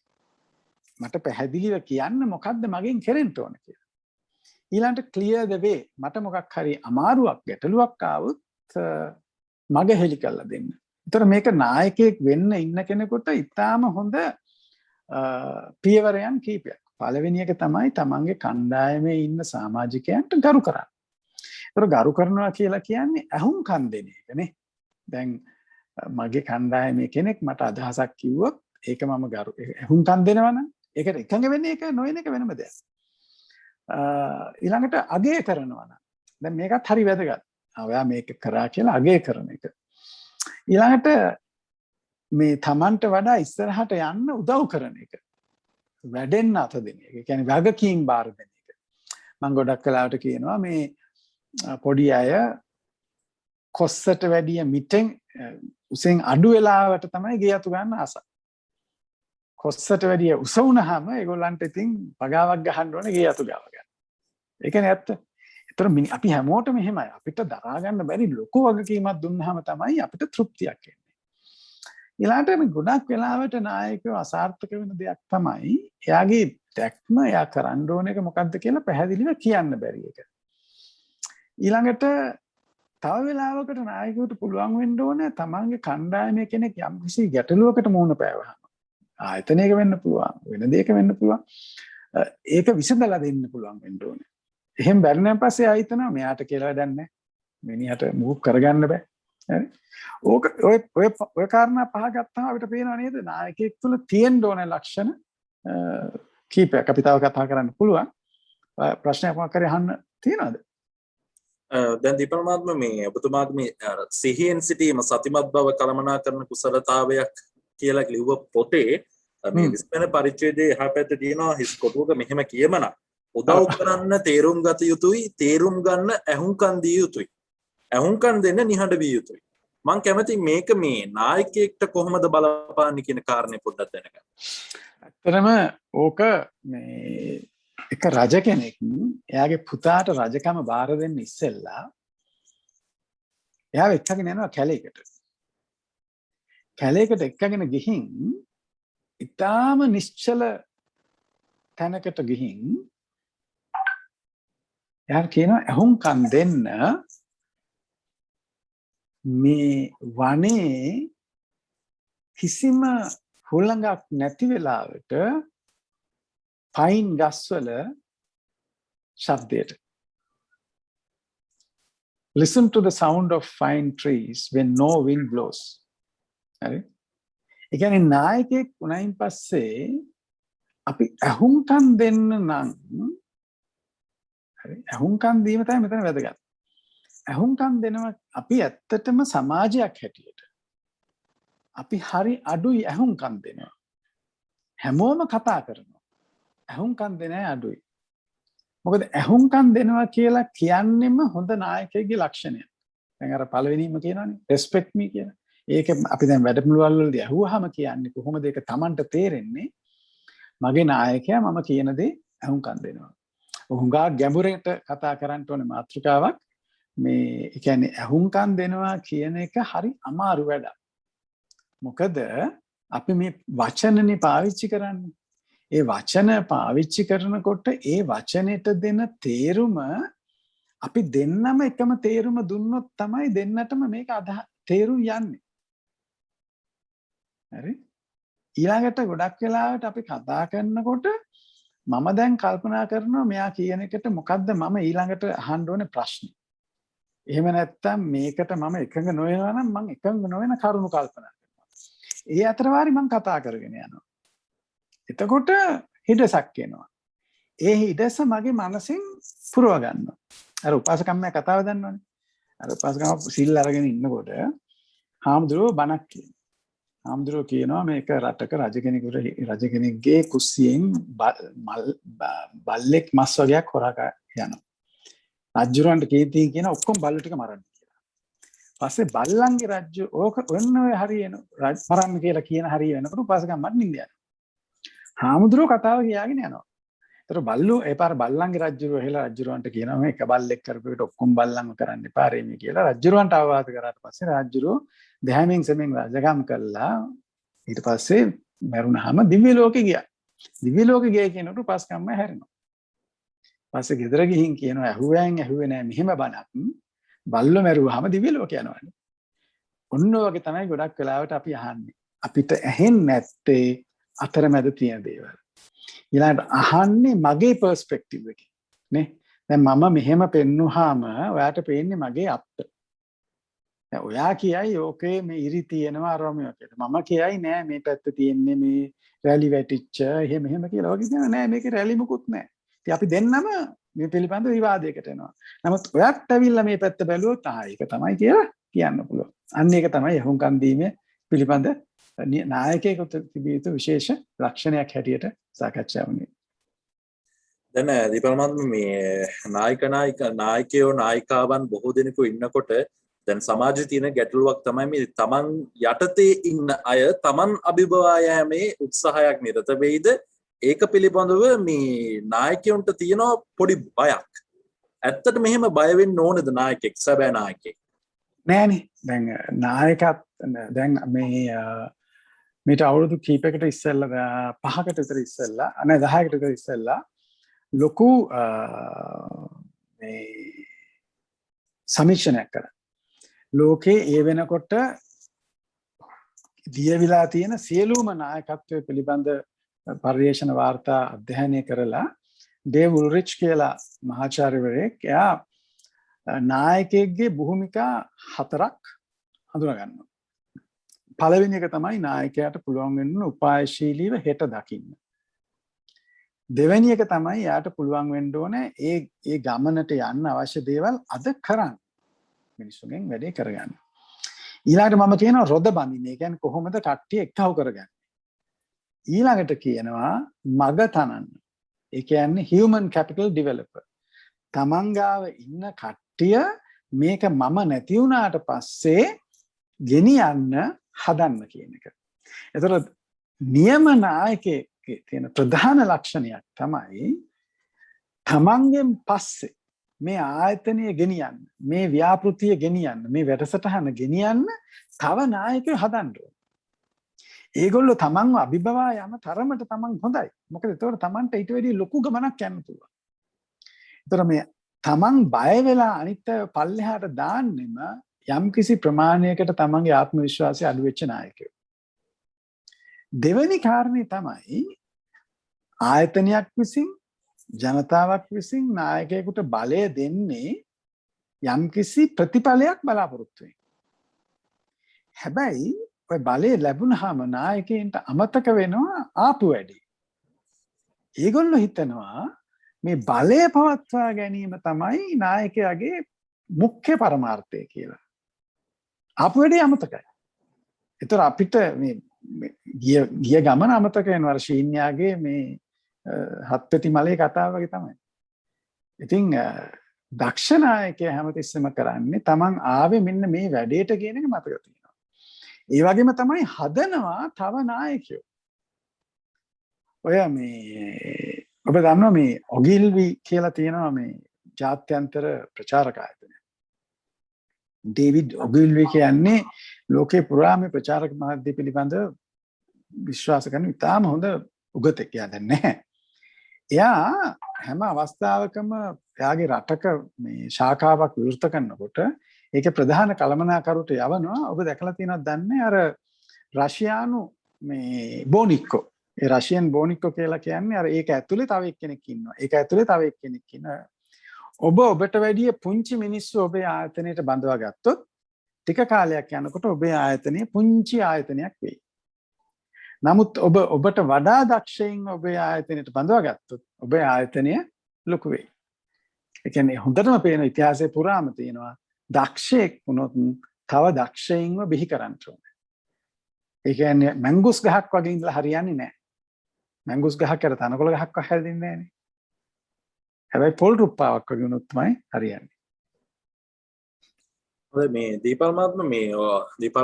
මට පැහැදිලිව කියන්න මොකද්ද මගෙන් කෙරෙන්න ඕන කියලා. ඊළඟට clear the way. මට මොකක් හරි අමාරුවක් ගැටලුවක් ආවොත් මග හෙලි කරලා දෙන්න. ඒතර මේක නායකයෙක් වෙන්න ඉන්න කෙනෙකුට ඉතාම හොඳ පියවරයන් කීපයක්. පළවෙනි එක තමයි තමන්ගේ කණ්ඩායමේ ඉන්න සමාජිකයන්ට ගරු කරන්න. ඒතර ගරු කරනවා කියලා කියන්නේ අහුම්කම් දෙන එකනේ. දැන් මගේ කණ්ඩායමේ කෙනෙක් මට අදහසක් කිව්වොත් ඒක මම අහුම්කම් දෙනවා නම් ඒකට එකඟ වෙන්නේ ඒක නොවන එක වෙනම දෙයක්. ඊළඟට අගය කරනවා නම් දැන් මේකත් හරි වැදගත්. ඔයා මේක කරා කියලා අගය කරන එක. ඊළඟට මේ තමන්ට වඩා ඉස්සරහට යන්න උදව් කරන එක. වැඩෙන්න අත දෙන එක. ඒ කියන්නේ වගකීම් බාර දෙන එක. මම ගොඩක් වෙලාවට කියනවා මේ පොඩි අය කොස්සට වැඩිය මිටෙන් උසෙන් අඩු වෙලාවට තමයි ගේ අතු ගන්න ආස. කොස්සට වැඩිය උස වුණාම ඒගොල්ලන්ට ඉතින් පගාවක් ගහන්න ඕනේ ගේ අතු ගාව ගන්න. ඒකනේ ඇත්ත. ඒතර අපි හැමෝටම එහෙමයි. අපිට දරා ගන්න බැරි ලොකු වගකීමක් දුන්නාම තමයි අපිට තෘප්තියක් එන්නේ. ඊළඟට මේ ගොඩක් වෙලාවට නායකයෝ අසාර්ථක වෙන දෙයක් තමයි එයාගේ දැක්ම එයා කරන්න ඕන එක මොකද්ද කියලා පැහැදිලිව කියන්න බැරි එක. ඊළඟට තව වෙලාවකට නායකයෙකුට පුළුවන් වෙන්න ඕනේ තමන්ගේ කණ්ඩායමේ කෙනෙක් යම්කිසි ගැටලුවකට මුහුණ පෑවහම. ආයතනයක වෙන්න පුළුවන්, වෙන දෙයක වෙන්න පුළුවන්. ඒක විසඳලා දෙන්න පුළුවන් වෙන්න ඕනේ. එහෙම බැරිනම් පස්සේ ආයතන මෙයාට කියලා වැඩක් නැහැ. මිනිහට මූව් කරගන්න බෑ. හරි. ඕක ඔය කාරණා පහ ගත්තාම අපිට පේනව නේද නායකයෙක් තුළ තියෙන්න ඕන ලක්ෂණ කීපයක් අපි තව කතා කරන්න පුළුවන්. ප්‍රශ්නයක් මොකක් හරි අහන්න තියෙනවද? දැන් දීපල් මහත්මයා මේ ඔබතුමාගේ මේ සිහියෙන් සිටීම සතිමත් බව කළමනා කරන කුසලතාවයක් කියලා ලිව්ව පොතේ මේ 20 වෙනි පරිච්ඡේදයේ එහා පැත්තේ තියෙනවා හිස් කොටුවක මෙහෙම කියමනක්. උදව් කරන්න තේරුම් ගත යුතුයි, තේරුම් ගන්න ඇහුම්කන් දිය යුතුයි. ඇහුම්කන් දෙන්න නිහඬ විය යුතුයි. මම කැමති මේක මේ නායකයෙක්ට කොහොමද බලපාන්නේ කියන කාරණේ පොඩ්ඩක් දැනගන්න. ඇත්තටම ඕක මේ එක රජ කෙනෙක් එයාගේ පුතාට රජකම බාර දෙන්න ඉස්සෙල්ලා එයාව එක්කගෙන යනවා කැලේකට. කැලේකට එක්කගෙන ගිහින් ඊටාම නිශ්චල තැනකට ගිහින් එයාට කියනවා අහුම්කම් දෙන්න මේ වනේ කිසිම හුළඟක් නැති වෙලාවට පයින් ගස්වල ශබ්දයට. Listen to the sound of fine trees when no wind blows. හරි. ඒ කියන්නේ නායකයෙක් උනයින් පස්සේ අපි අහුම්කම් දෙන්න නම් හරි අහුම්කම් දීම තමයි මෙතන වැදගත්. අහුම්කම් දෙනවා අපි ඇත්තටම සමාජයක් හැටියට. අපි හරි අඩුයි අහුම්කම් දෙනවා. හැමෝම කතා කරනවා. අහුම්කම් දෙන අය අඩුයි. මොකද අහුම්කම් දෙනවා කියලා කියන්නෙම හොඳ නායකයෙකුගේ ලක්ෂණය. දැන් අර පළවෙනිම කියනවානේ respect me කියලා. ඒක අපි දැන් වැඩමුළුවල් වලදී අහුවාම කියන්නේ කොහොමද ඒක Tamanට තේරෙන්නේ? මගේ නායකයා මම කියන දේ අහුම්කම් දෙනවා. උංගා ගැඹුරට කතා කරන්න ඕනේ මාතෘකාවක්. මේ ඒ කියන්නේ අහුම්කම් දෙනවා කියන එක හරි අමාරු වැඩක්. මොකද අපි මේ වචනනේ පාවිච්චි කරන්නේ. ඒ වචන පාවිච්චි කරනකොට ඒ වචනෙට දෙන තේරුම අපි දෙන්නම එකම තේරුම දුන්නොත් තමයි දෙන්නටම මේක තේරුම් යන්නේ. හරි? ඊළඟට ගොඩක් වෙලාවට අපි කතා කරනකොට මම දැන් කල්පනා කරනවා මෙයා කියන එකට මොකද්ද මම ඊළඟට අහන්න ඕනේ ප්‍රශ්නේ. එහෙම නැත්නම් මේකට මම එකඟ නොවෙනවා නම් මම එකඟ නොවන කරුණු කල්පනා කරනවා. ඒ අතරවාරි මම කතා කරගෙන යනවා. එතකොට හිඩසක් එනවා. ඒ හිඩස මගේ මනසින් පුරව ගන්නවා. අර උපාසකම්මයා කතාව දන්නවනේ. අර උපාසකම්ම සිල් අරගෙන ඉන්නකොට හාමුදුරුවෝ බණක් කියනවා. හාමුදුරුවෝ කියනවා මේක රටක රජ කෙනෙක්ගේ කුස්සියෙන් බල්ලෙක් මස් වගේක් හොරා යනවා. රජුරන්ට කීර්තිය කියන ඔක්කොම බල්ලෝ ටික මරන්න කියලා. පස්සේ බල්ලන්ගේ රජු ඕක ඔන්න ඔය හරියන මරන්න කියලා කියන හරිය වෙනකොට උපාසකම්මත් නින්ද යනවා. හාමුදුරුවෝ කතාව කියාගෙන යනවා. ඒතර බල්ලෝ ඒ පාර බල්ලන්ගේ රජුරෝ එහෙලා රජුරවන්ට කියනවා මේ එක බල්ලෙක් කරපුවට ඔක්කොම බල්ලන්ව කරන්න එපා රෙමි කියලා රජුරවන්ට අවවාද කරාට පස්සේ රජුරෝ දැහැමින් සෙමින් රජකම් කළා. ඊට පස්සේ මරුණාම දිව්‍ය ලෝකෙ ගියා. දිව්‍ය ලෝකෙ ගියා කියනකොට උපාසකම්ම හැරෙනවා. පස්සේ ගෙදර ගිහින් කියනවා ඇහුවේ නෑ මෙහෙම බණක්. බල්ලෝ මරුවාම දිව්‍ය ලෝක යනවානේ. ඔන්න ඔයගේ තමයි ගොඩක් වෙලාවට අපි අහන්නේ. අපිට ඇහෙන්නේ නැත්තේ අතරමැද තියෙන දේවල්. ඊළඟට අහන්නේ මගේ පර්ස්පෙක්ටිව් එකෙන් නේ. දැන් මම මෙහෙම පෙන්නුවාම ඔයාට පේන්නේ මගේ අත්ත. දැන් ඔයා කියයි ඕකේ මේ ඉරි තියෙනවා අරමිය කියලා. මම කියයි නෑ මේ පැත්ත තියෙන්නේ මේ රැලි වැටිච්ච එහෙම කියලා. ඔයගේ කියනවා නෑ මේකේ රැලි මුකුත් නෑ. ඉතින් අපි දෙන්නම මේ පිළිබඳ විවාදයකට එනවා. නමුත් ඔයාත් ඇවිල්ලා මේ පැත්ත බැලුවොත් ඒක තමයි කියලා කියන්න පුළුවන්. අන්න ඒක තමයි හුම්කන් දීමේ පිළිබඳ නායකයෙකුට තිබිය යුතු විශේෂ ලක්ෂණයක් හැටියට සාකච්ඡා වුණේ. දැන් දීපල්මත් මේ නායකයෝ නායිකාවන් බොහෝ දෙනෙකු ඉන්නකොට දැන් සමාජයේ තියෙන ගැටලුවක් තමයි මේ තමන් යටතේ ඉන්න අය තමන් අභිබවා යෑමේ උත්සාහයක් නිරත වෙයිද ඒක පිළිබඳව මේ නායකයන්ට තියෙන පොඩි බයක්. ඇත්තට මෙහෙම බය වෙන්න ඕනද නායකයෙක් සැබෑ නායකයෙක්? නෑනේ. දැන් නායකත් දැන් මේට අවුරුදු කීපයකට ඉස්සෙල්ලා 5කට විතර ඉස්සෙල්ලා අනේ 10කට විතර ඉස්සෙල්ලා ලොකු මේ සමීක්ෂණයක් කරා. ලෝකේ ඒ වෙනකොට දියවිලා තියෙන සියලුම නායකත්වයේ පිළිබඳ පර්යේෂණ වාර්තා අධ්‍යයනය කරලා ඩේව් උල්රිච් කියලා මහාචාර්යවරයෙක් එයා නායකයෙක්ගේ භූමිකා 4ක් හඳුනා ගන්නවා. පළවෙනි එක තමයි නායකයාට පුළුවන් වෙන්න උපායශීලීව හෙට දකින්න. දෙවෙනි එක තමයි යාට පුළුවන් වෙන්න ඕනේ ඒ ගමනට යන්න අවශ්‍ය දේවල් අද කරන්න. මිනිස්සුන්ගෙන් වැඩේ කරගන්න. ඊළඟට මම කියනවා රොද බඳින්න. ඒ කියන්නේ කොහොමද කට්ටිය එක්කව කරගන්නේ. ඊළඟට කියනවා මග තනන්න. ඒ කියන්නේ human capital developer. තමන් ගාව ඉන්න කට්ටිය මේක මම නැති වුණාට පස්සේ ගෙනියන්න හදන්න කියන එක. එතකොට නියම නායකයෙක්ගේ තියෙන ප්‍රධාන ලක්ෂණයක් තමයි තමන්ගෙන් පස්සේ මේ ආයතනය ගෙනියන්න, මේ ව්‍යාපෘතිය ගෙනියන්න, මේ වැඩසටහන ගෙනියන්න තව නායකයෝ හදන්න ඕනේ. ඒගොල්ලෝ තමන්ව අභිබවා යන තරමට තමන් හොඳයි. මොකද ඒතකොට තමන්ට ඊට වැඩිය ලොකු ගමනක් යන්න පුළුවන්. ඒතර මේ තමන් බය වෙලා අනිත් අය පල්ලෙහාට දාන්නෙම යම්කිසි ප්‍රමාණයකට තමන්ගේ ආත්ම විශ්වාසය අඩු වෙච්ච නායකයෝ. දෙවෙනි කාරණේ තමයි ආයතනයක් විසින් ජනතාවක් විසින් නායකයෙකුට බලය දෙන්නේ යම්කිසි ප්‍රතිඵලයක් බලාපොරොත්තු වෙන. හැබැයි ඔය බලය ලැබුණාම නායකයන්ට අමතක වෙනවා ආපු වැඩි. ඒගොල්ලෝ හිතනවා මේ බලය පවත්වා ගැනීම තමයි නායකයාගේ මුඛ්‍ය පරමාර්ථය කියලා. ආපු වැඩේ අමතකයි. ඒතර අපිට මේ ගිය ගමන අමතක වෙනවා. ශීන්‍යාගේ මේ හත්පෙති මලේ කතාව වගේ තමයි. ඉතින් දක්ෂ නායකයා හැමතිස්සෙම කරන්නේ තමන් ආවේ මෙන්න මේ වැඩේට කියන එක මතක තියෙනවා. ඒ වගේම තමයි හදනවා තව නායකයෝ. ඔය මේ ඔබ දන්නවා මේ ඔගිල්වි කියලා තියෙනවා මේ ජාත්‍යන්තර ප්‍රචාරක ආයතනය. ඩේවිඩ් ඔගිල්වි කියන්නේ ලෝකේ පුරාම ප්‍රචාරක මාධ්‍ය පිළිබඳ විශ්වාස කරන ඉතාම හොඳ උගතෙක්. එයා දැන් නැහැ. එයා හැම අවස්ථාවකම එයාගේ රටක මේ ශාඛාවක් විවෘත කරනකොට ඒකේ ප්‍රධාන කළමනාකරුට යවනවා. ඔබ දැකලා තියෙනවද දන්නේ අර රෂියානු මේ බෝනික්කෝ. ඒ රෂියන් බෝනික්කෝ කියලා කියන්නේ අර ඒක ඇතුලේ තව එක්කෙනෙක් ඉන්නවා. ඒක ඇතුලේ තව එක්කෙනෙක් ඉන්නවා. ඔබට වැඩිය පුංචි මිනිස්සු ඔබේ ආයතනයට බඳවා ගත්තොත් ටික කාලයක් යනකොට ඔබේ ආයතනය පුංචි ආයතනයක් වෙයි. නමුත් ඔබට වඩා දක්ෂයින් ඔබේ ආයතනයට බඳවා ගත්තොත් ඔබේ ආයතනය ලොකු වෙයි. ඒ කියන්නේ හොඳටම පේන ඉතිහාසයේ පුරාම තියෙනවා දක්ෂයෙක් වුණොත් තව දක්ෂයින්ව බිහි කරන්න ඕනේ. ඒ කියන්නේ මැංගුස් ගහක් වගේ ඉඳලා හරියන්නේ නැහැ. මැංගුස් ගහක් අර තනකොළ ගහක් වහලා දෙන්නේ නැහනේ. හැබැයි පොල් රුප්පාවක් වගේ වුණොත් තමයි හරියන්නේ. මේ දීපල්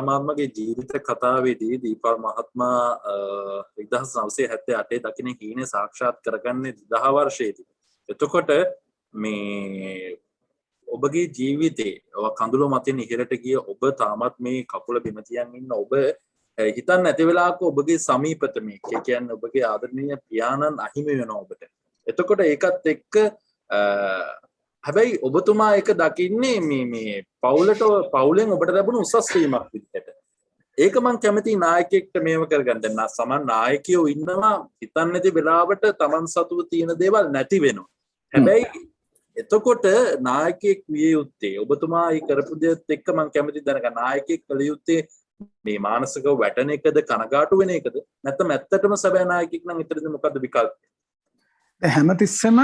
මහත්මගේ ජීවිත කතාවේදී දීපල් මහත්මා 1978 දකින හීනේ සාක්ෂාත් කරගන්නේ 10 වර්ෂයේදී. එතකොට මේ ඔබගේ ජීවිතේ කඳුළු මතින් ඉහළට ගිය ඔබ තාමත් මේ කකුල බිම තියන් ඉන්න ඔබ හිතන්නේ නැති වෙලාවක ඔබගේ සමීපතමේ කියන්නේ ඔබගේ ආදරණීය පියාණන් අහිමි වෙනවා ඔබට. එතකොට ඒකත් එක්ක හැබැයි ඔබතුමා එක දකින්නේ මේ පවුලෙන් ඔබට ලැබුණු උසස් වීමක් විදිහට. ඒක මම කැමති නායකයෙක්ට මේව කරගන්න. දැන් සමන් නායකයෝ ඉන්නවා හිතන්නේ නැති වෙලාවට Taman සතුව තියෙන දේවල් නැති වෙනවා. හැබැයි එතකොට නායකයෙක් විය යුත්තේ ඔබතුමා ඒ කරපු දේත් එක්ක මම කැමති දැනගන්න නායකයෙක් කළ යුත්තේ මේ මානසිකව වැටෙන එකද කනගාටු වෙන එකද නැත්නම් ඇත්තටම සැබෑ නායකයෙක් නම් ඊටද මොකද්ද විකල්පය? හැමතිස්සෙම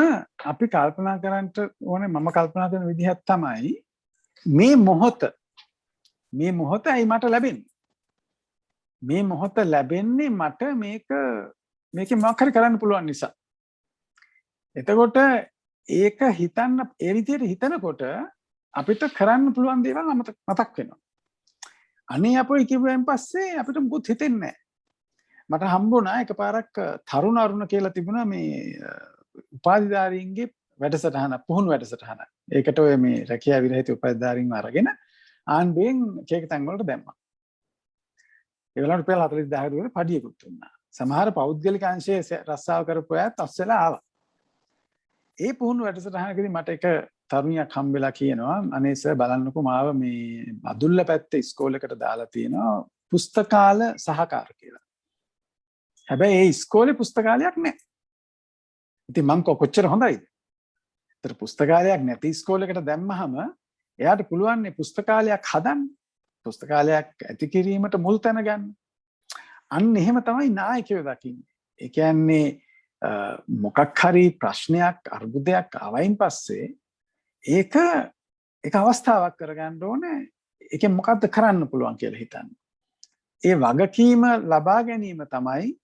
අපි කල්පනා කරන්නට ඕනේ මම කල්පනා කරන විදිහක් තමයි මේ මොහොත ඇයි මට ලැබෙන්නේ? මේ මොහොත ලැබෙන්නේ මට මේකේ මොකක් හරි කරන්න පුළුවන් නිසා. එතකොට ඒක හිතන්න ඒ විදිහට හිතනකොට අපිට කරන්න පුළුවන් දේවල් මතක් වෙනවා. අනේ අපෝ කියුවෙන් පස්සේ අපිට මුකුත් හිතෙන්නේ නැහැ. මට හම්බුණා එකපාරක් තරුණ අරුණ කියලා තිබුණා මේ උපාධිධාරීන්ගේ වැඩසටහන පුහුණු වැඩසටහන. ඒකට ඔය මේ රැකියා විරහිත උපාධිධාරීන්ව අරගෙන ආණ්ඩුවෙන් කේක තැන් වලට දැම්මා. ඒ වෙලාවට රුපියල් 40000 විතර පඩියකුත් දුන්නා. සමහර පෞද්ගලික අංශයේ රස්සාව කරපු අයත් අස්සලා ආවා. ඒ පුහුණු වැඩසටහනකදී මට එක තරුණියක් හම්බෙලා කියනවා අනේ සර් බලන්නකෝ මාව මේ අදුල්ල පැත්තේ ඉස්කෝලේකට දාලා තියෙනවා පුස්තකාල සහකාර කියලා. හැබැයි ඒ ඉස්කෝලේ පුස්තකාලයක් නැහැ. ඉතින් මං කොච්චර හොඳයිද? ඒතර පුස්තකාලයක් නැති ඉස්කෝලේකට දැම්මහම එයාට පුළුවන් නේ පුස්තකාලයක් හදන්න. පුස්තකාලයක් ඇති කිරීමට මුල් තැන ගන්න. අන්න එහෙම තමයි නායකයෝ දකින්නේ. ඒ කියන්නේ මොකක් හරි ප්‍රශ්නයක් අර්බුදයක් ආවයින් පස්සේ ඒක අවස්ථාවක් කරගන්න ඕනේ. ඒකෙන් මොකද්ද කරන්න පුළුවන් කියලා හිතන්න. ඒ වගකීම ලබා ගැනීම තමයි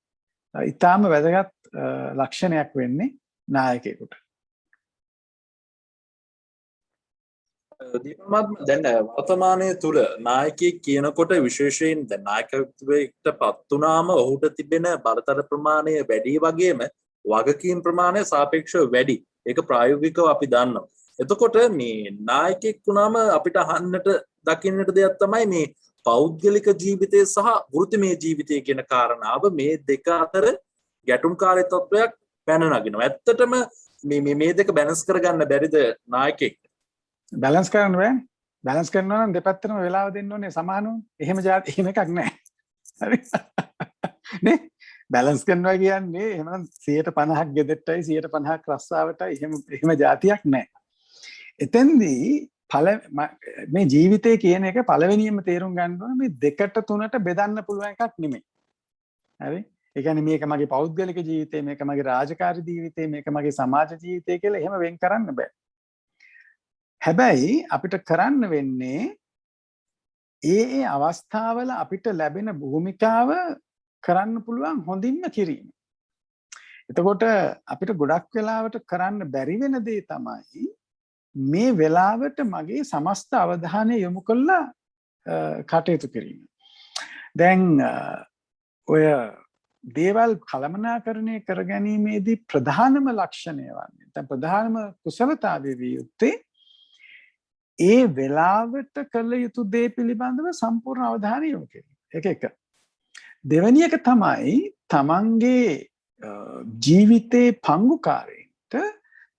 ඊටාම වැදගත් ලක්ෂණයක් වෙන්නේ නායකයෙකුට. දැන් වර්තමානයේ තුල නායකයෙක් කියනකොට විශේෂයෙන් දැන් නායකත්වයට පත් වුණාම ඔහුට තිබෙන බලතල ප්‍රමාණය වැඩි වගේම වගකීම් ප්‍රමාණය සාපේක්ෂව වැඩි. ඒක ප්‍රායෝගිකව අපි දන්නවා. එතකොට මේ නායකයෙක් වුණාම අපිට අහන්නට දකින්නට දෙයක් තමයි මේ පෞද්ගලික ජීවිතය සහ වෘත්තිමය ජීවිතය කියන කාරණාව මේ දෙක අතර ගැටුම්කාරී තත්වයක් පැන නගිනවා. ඇත්තටම මේ දෙක බැලන්ස් කරගන්න බැරිද නායකයෙක්? බැලන්ස් කරන්න බෑ. බැලන්ස් කරනවා නම් දෙපැත්තටම වෙලාව දෙන්න ඕනේ සමානව. එහෙම එකක් නැහැ. හරි. නේ? බැලන්ස් කරනවා කියන්නේ එහෙනම් 150ක් ගෙදරටයි 150ක් රස්සාවටයි එහෙම જાතියක් නැහැ. එතෙන්දී මේ ජීවිතය කියන එක පළවෙනියෙන්ම තේරුම් ගන්න ඕනේ මේ දෙකට තුනට බෙදන්න පුළුවන් එකක් නෙමෙයි. හරි? ඒ කියන්නේ මේක මගේ පෞද්ගලික ජීවිතය, මේක මගේ රාජකාරී ජීවිතය, මේක මගේ සමාජ ජීවිතය කියලා එහෙම වෙන් කරන්න බෑ. හැබැයි අපිට කරන්න වෙන්නේ ඒ අවස්ථාවල අපිට ලැබෙන භූමිකාව කරන්න පුළුවන් හොඳින්ම කිරීම. එතකොට අපිට ගොඩක් වෙලාවට කරන්න බැරි වෙන දේ තමයි මේ වෙලාවට මගේ සමස්ත අවධානය යොමු කරලා කටයුතු කිරීම. දැන් ඔය දේවල් කළමනාකරණය කරගැනීමේදී ප්‍රධානම ලක්ෂණය වන්නේ නැත්නම් ප්‍රධානම කුසලතාවය විය යුත්තේ ඒ වෙලාවට කළ යුතු දේ පිළිබඳව සම්පූර්ණ අවධානය යොමු කිරීම. ඒක එක. දෙවෙනි එක තමයි තමන්ගේ ජීවිතේ පංගුකාරයින්ට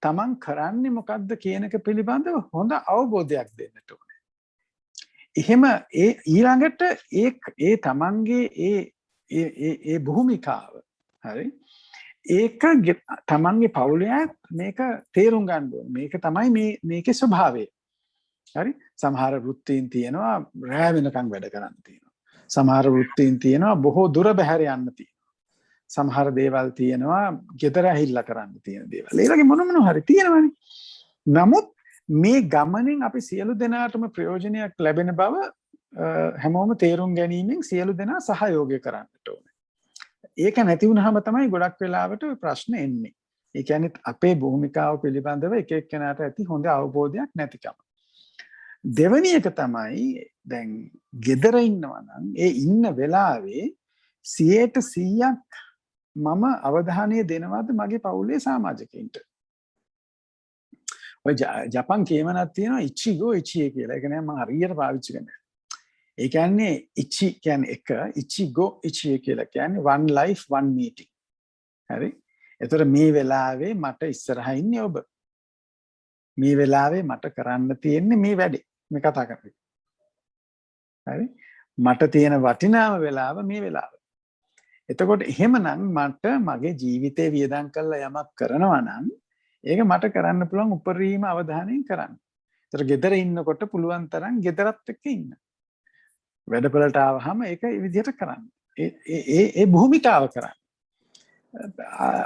තමන් කරන්නේ මොකක්ද කියන එක පිළිබඳව හොඳ අවබෝධයක් දෙන්නට ඕනේ. එහෙම ඊළඟට ඒ තමන්ගේ ඒ භූමිකාව හරි ඒක තමන්ගේ පවුලේ මේක තේරුම් ගන්න ඕනේ. මේක තමයි මේකේ ස්වභාවය. හරි? සමහර වෘත්තීන් තියෙනවා රැ වෙනකන් වැඩ කරන්න තියෙනවා. සමහර වෘත්තීන් තියෙනවා බොහෝ දුර බැහැර යන්න තියෙනවා. සමහර දේවල් තියෙනවා ගෙදර ඇහිල්ලා කරන්න තියෙන දේවල්. ඒ වගේ මොන හරි තියෙනවානේ. නමුත් මේ ගමනින් අපි සියලු දෙනාටම ප්‍රයෝජනයක් ලැබෙන බව හැමෝම තේරුම් ගැනීමෙන් සියලු දෙනා සහයෝගය කරන්නට ඕනේ. ඒක නැති වුනහම තමයි ගොඩක් වෙලාවට ප්‍රශ්න එන්නේ. ඒ කියන්නේ අපේ භූමිකාව පිළිබඳව එක එක්කෙනාට ඇති හොඳ අවබෝධයක් නැතිකම. දෙවෙනි එක තමයි දැන් gedara ඉන්නවා නම් ඒ ඉන්න වෙලාවේ 100% මම අවධානය දෙනවද මගේ පවුලේ සමාජිකයින්ට? ඔය ජපන් කියමනක් තියෙනවා ඉචිගෝ ඉචියේ කියලා. ඒක නෑ මම හරියට පාවිච්චි කරන්නේ. ඒ කියන්නේ ඉචි කියන්නේ එක, ඉචිගෝ ඉචියේ කියලා කියන්නේ one life one meeting. හරි? එතකොට මේ වෙලාවේ මට ඉස්සරහා ඉන්නේ ඔබ. මේ වෙලාවේ මට කරන්න තියෙන්නේ මේ වැඩේ. මේ කතා කරන්නේ. හරි? මට තියෙන වටිනාම වෙලාව මේ වෙලාව. එතකොට එහෙමනම් මට මගේ ජීවිතේ වියදම් කරලා යමක් කරනවා නම් ඒක මට කරන්න පුළුවන් උපරිම අවධානයෙන් කරන්න. ඒතර ගෙදර ඉන්නකොට පුළුවන් තරම් ගෙදරත් එක්ක ඉන්න. වැඩපළට ආවහම ඒක ඒ විදිහට කරන්න. ඒ භූමිකාව කරන්න.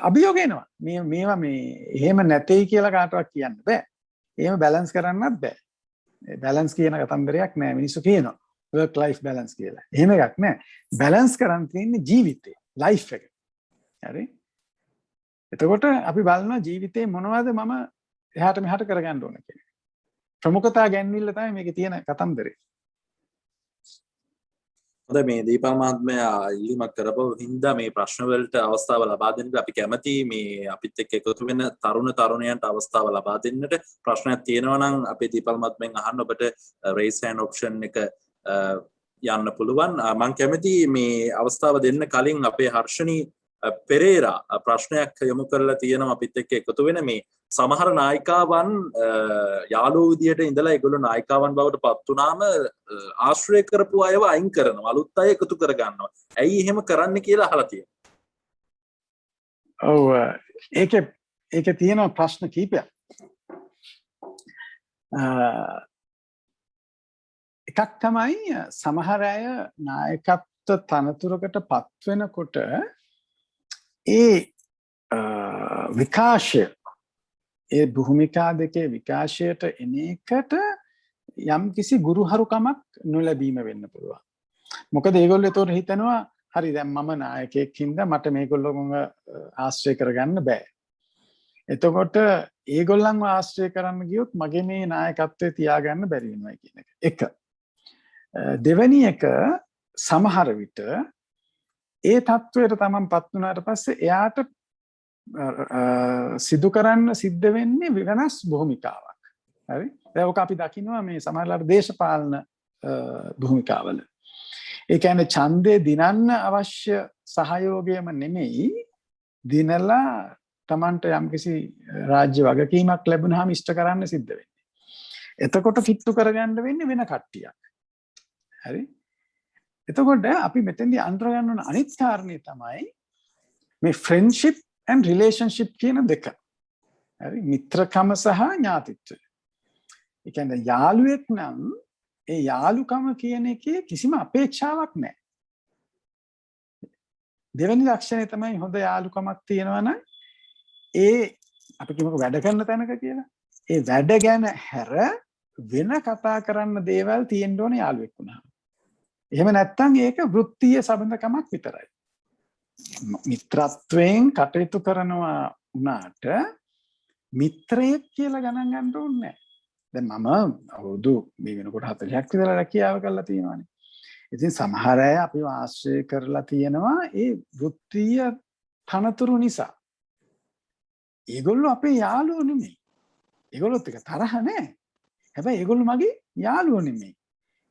අභියෝග එනවා. මේවා මේ එහෙම නැtei කියලා කාටවත් කියන්න බෑ. එහෙම බැලන්ස් කරන්නත් බෑ. බැලන්ස් කියන කතන්දරයක් නෑ. මිනිස්සු කියනවා work life balance කියලා. එහෙම එකක් නෑ. බැලන්ස් කරන් තියෙන්නේ ජීවිතේ, ලයිෆ් එක. හරි? එතකොට අපි බලනවා ජීවිතේ මොනවද මම එහාට මෙහාට කරගන්න ඕන කියලා. ප්‍රමුඛතා ගැන්විල්ල තමයි මේකේ තියෙන කතන්දරේ. හොඳයි මේ දීපල් මහත්මයා ඉල්ලීමක් කරපුව හින්දා මේ ප්‍රශ්න වලට අවස්ථාව ලබා දෙන්නට අපි කැමැති මේ අපිත් එක්ක එකතු වෙන තරුණ තරුණියන්ට අවස්ථාව ලබා දෙන්නට ප්‍රශ්නයක් තියෙනවා නම් අපේ දීපල් මහත්මෙන් අහන්න ඔබට raise hand option එක යන්න පුළුවන්. මම කැමැති මේ අවස්ථාව දෙන්න කලින් අපේ හර්ෂණී පෙරේරා ප්‍රශ්නයක් යොමු කරලා තියෙනවා අපිත් එක්ක එකතු වෙන මේ සමහර නායිකාවන් යාළුවෝ විදියට ඉඳලා ඒගොල්ලෝ නායිකාවන් බවට පත් වුණාම ආශ්‍රය කරපු අයව අයින් කරනවා අලුත් අය එකතු කර ගන්නවා. ඇයි එහෙම කරන්න කියලා අහලා තියෙනවා. ඔව් ඒකේ තියෙන ප්‍රශ්න කීපයක්. එකක් තමයි සමහර අය නායකත්ව තනතුරකට පත් වෙනකොට ඒ විකාශය ඒ භූමිකා දෙකේ විකාශයට එන එකට යම් කිසි ගුරුහරුකමක් නොලැබීම වෙන්න පුළුවන්. මොකද ඒගොල්ලෝ ඒතකොට හිතනවා හරි දැන් මම නායකයෙක් හින්දා මට මේගොල්ලෝව ආශ්‍රය කරගන්න බෑ. එතකොට ඒගොල්ලන්ව ආශ්‍රය කරන්න ගියොත් මගේ මේ නායකත්වය තියාගන්න බැරි වෙනවා කියන එක. එක. දෙවෙනි එක සමහර විට ඒ තත්වයට තමන්පත් වුණාට පස්සේ එයාට සිදු කරන්න සිද්ධ වෙන්නේ වෙනස් භූමිකාවක්. හරි? ඒක අපි දකිනවා මේ සමහරවල් දේශපාලන භූමිකාවල. ඒ කියන්නේ ඡන්දේ දිනන්න අවශ්‍ය සහයෝගයම නෙමෙයි දිනලා තමන්ට යම්කිසි රාජ්‍ය වගකීමක් ලැබුණාම ඉෂ්ට කරන්න සිද්ධ වෙන්නේ. එතකොට කිට්ටු කරගන්න වෙන්නේ වෙන කට්ටියක්. හරි? එතකොට අපි මෙතෙන්දී අඳුරගන්න ඕන අනිත් කාරණේ තමයි මේ friendship and relationship කියන දෙක. හරි? මිත්‍රකම සහ ඥාතිත්වය. ඒ කියන්නේ යාළුවෙක් නම් ඒ යාළුකම කියන එකේ කිසිම අපේක්ෂාවක් නැහැ. දෙවෙනි ලක්ෂණය තමයි හොඳ යාළුකමක් තියෙනවා නම් ඒ අපි කියමුකෝ වැඩ කරන තැනක කියලා. ඒ වැඩ ගැන හැර වෙන කතා කරන්න දේවල් තියෙන්න ඕන යාළුවෙක් වුණාම. එහෙම නැත්නම් ඒක වෘත්තීය සම්බන්ධකමක් විතරයි. මිත්‍රත්වයෙන් කටයුතු කරනවා වුණාට මිත්‍රයෙක් කියලා ගණන් ගන්න ඕනේ නැහැ. දැන් මම අවුරුදු මේ වෙනකොට 40ක් විතර රැකියාව කරලා තියෙනවානේ. ඉතින් සමහර අය අපිව ආශ්‍රය කරලා තියෙනවා ඒ වෘත්තීය තනතුරු නිසා. ඒගොල්ලෝ අපේ යාළුවෝ නෙමෙයි. ඒගොල්ලොත් එක තරහ නැහැ. හැබැයි ඒගොල්ලෝ මගේ යාළුවෝ නෙමෙයි.